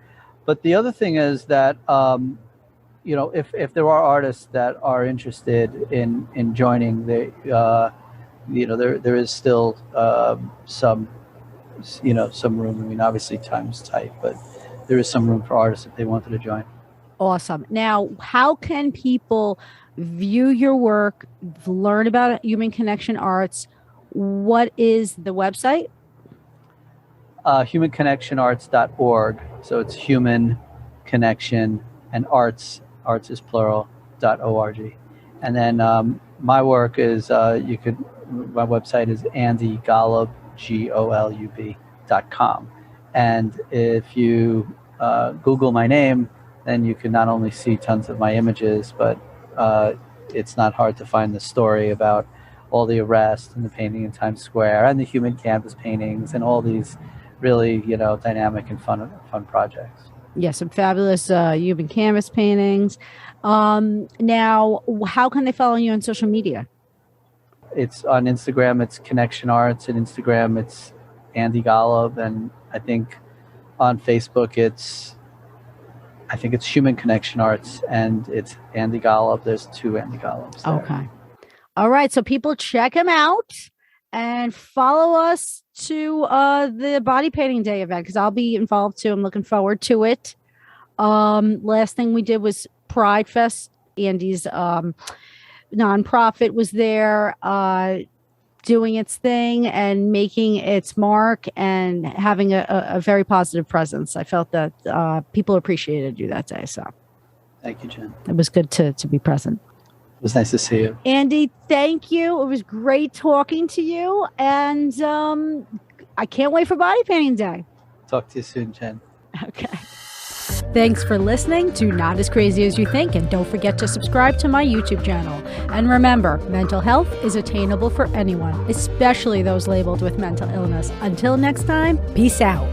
But the other thing is that if there are artists that are interested in joining, there is still some room. I mean, obviously time's tight, but there is some room for artists if they wanted to join. Awesome. Now, how can people view your work, learn about Human Connection Arts? What is the website? humanconnectionarts.org. So it's human connection and arts is plural, .org. And then my work is my website is Andy Golub, GOLUB.com. And if you Google my name, then you can not only see tons of my images, but it's not hard to find the story about all the arrests and the painting in Times Square and the human canvas paintings and all these really, dynamic and fun projects. Yeah, some fabulous human canvas paintings. Now, how can they follow you on social media? It's on Instagram, it's Connection Arts, and Instagram, it's Andy Golub, and I think on Facebook, it's Human Connection Arts, and it's Andy Golub. There's 2 Andy Golubs there. Okay. All right. So people check him out and follow us to the Body Painting Day event, because I'll be involved too. I'm looking forward to it. Last thing we did was Pride Fest. Andy's nonprofit was there doing its thing and making its mark and having a very positive presence. I felt that people appreciated you that day. So Thank you, Jen. it was good to be present. It was nice to see you. Andy, thank you. It was great talking to you. And I can't wait for Body Painting Day. Talk to you soon, Jen. Okay. Thanks for listening to Not As Crazy As You Think, and don't forget to subscribe to my YouTube channel. And remember, mental health is attainable for anyone, especially those labeled with mental illness. Until next time, peace out.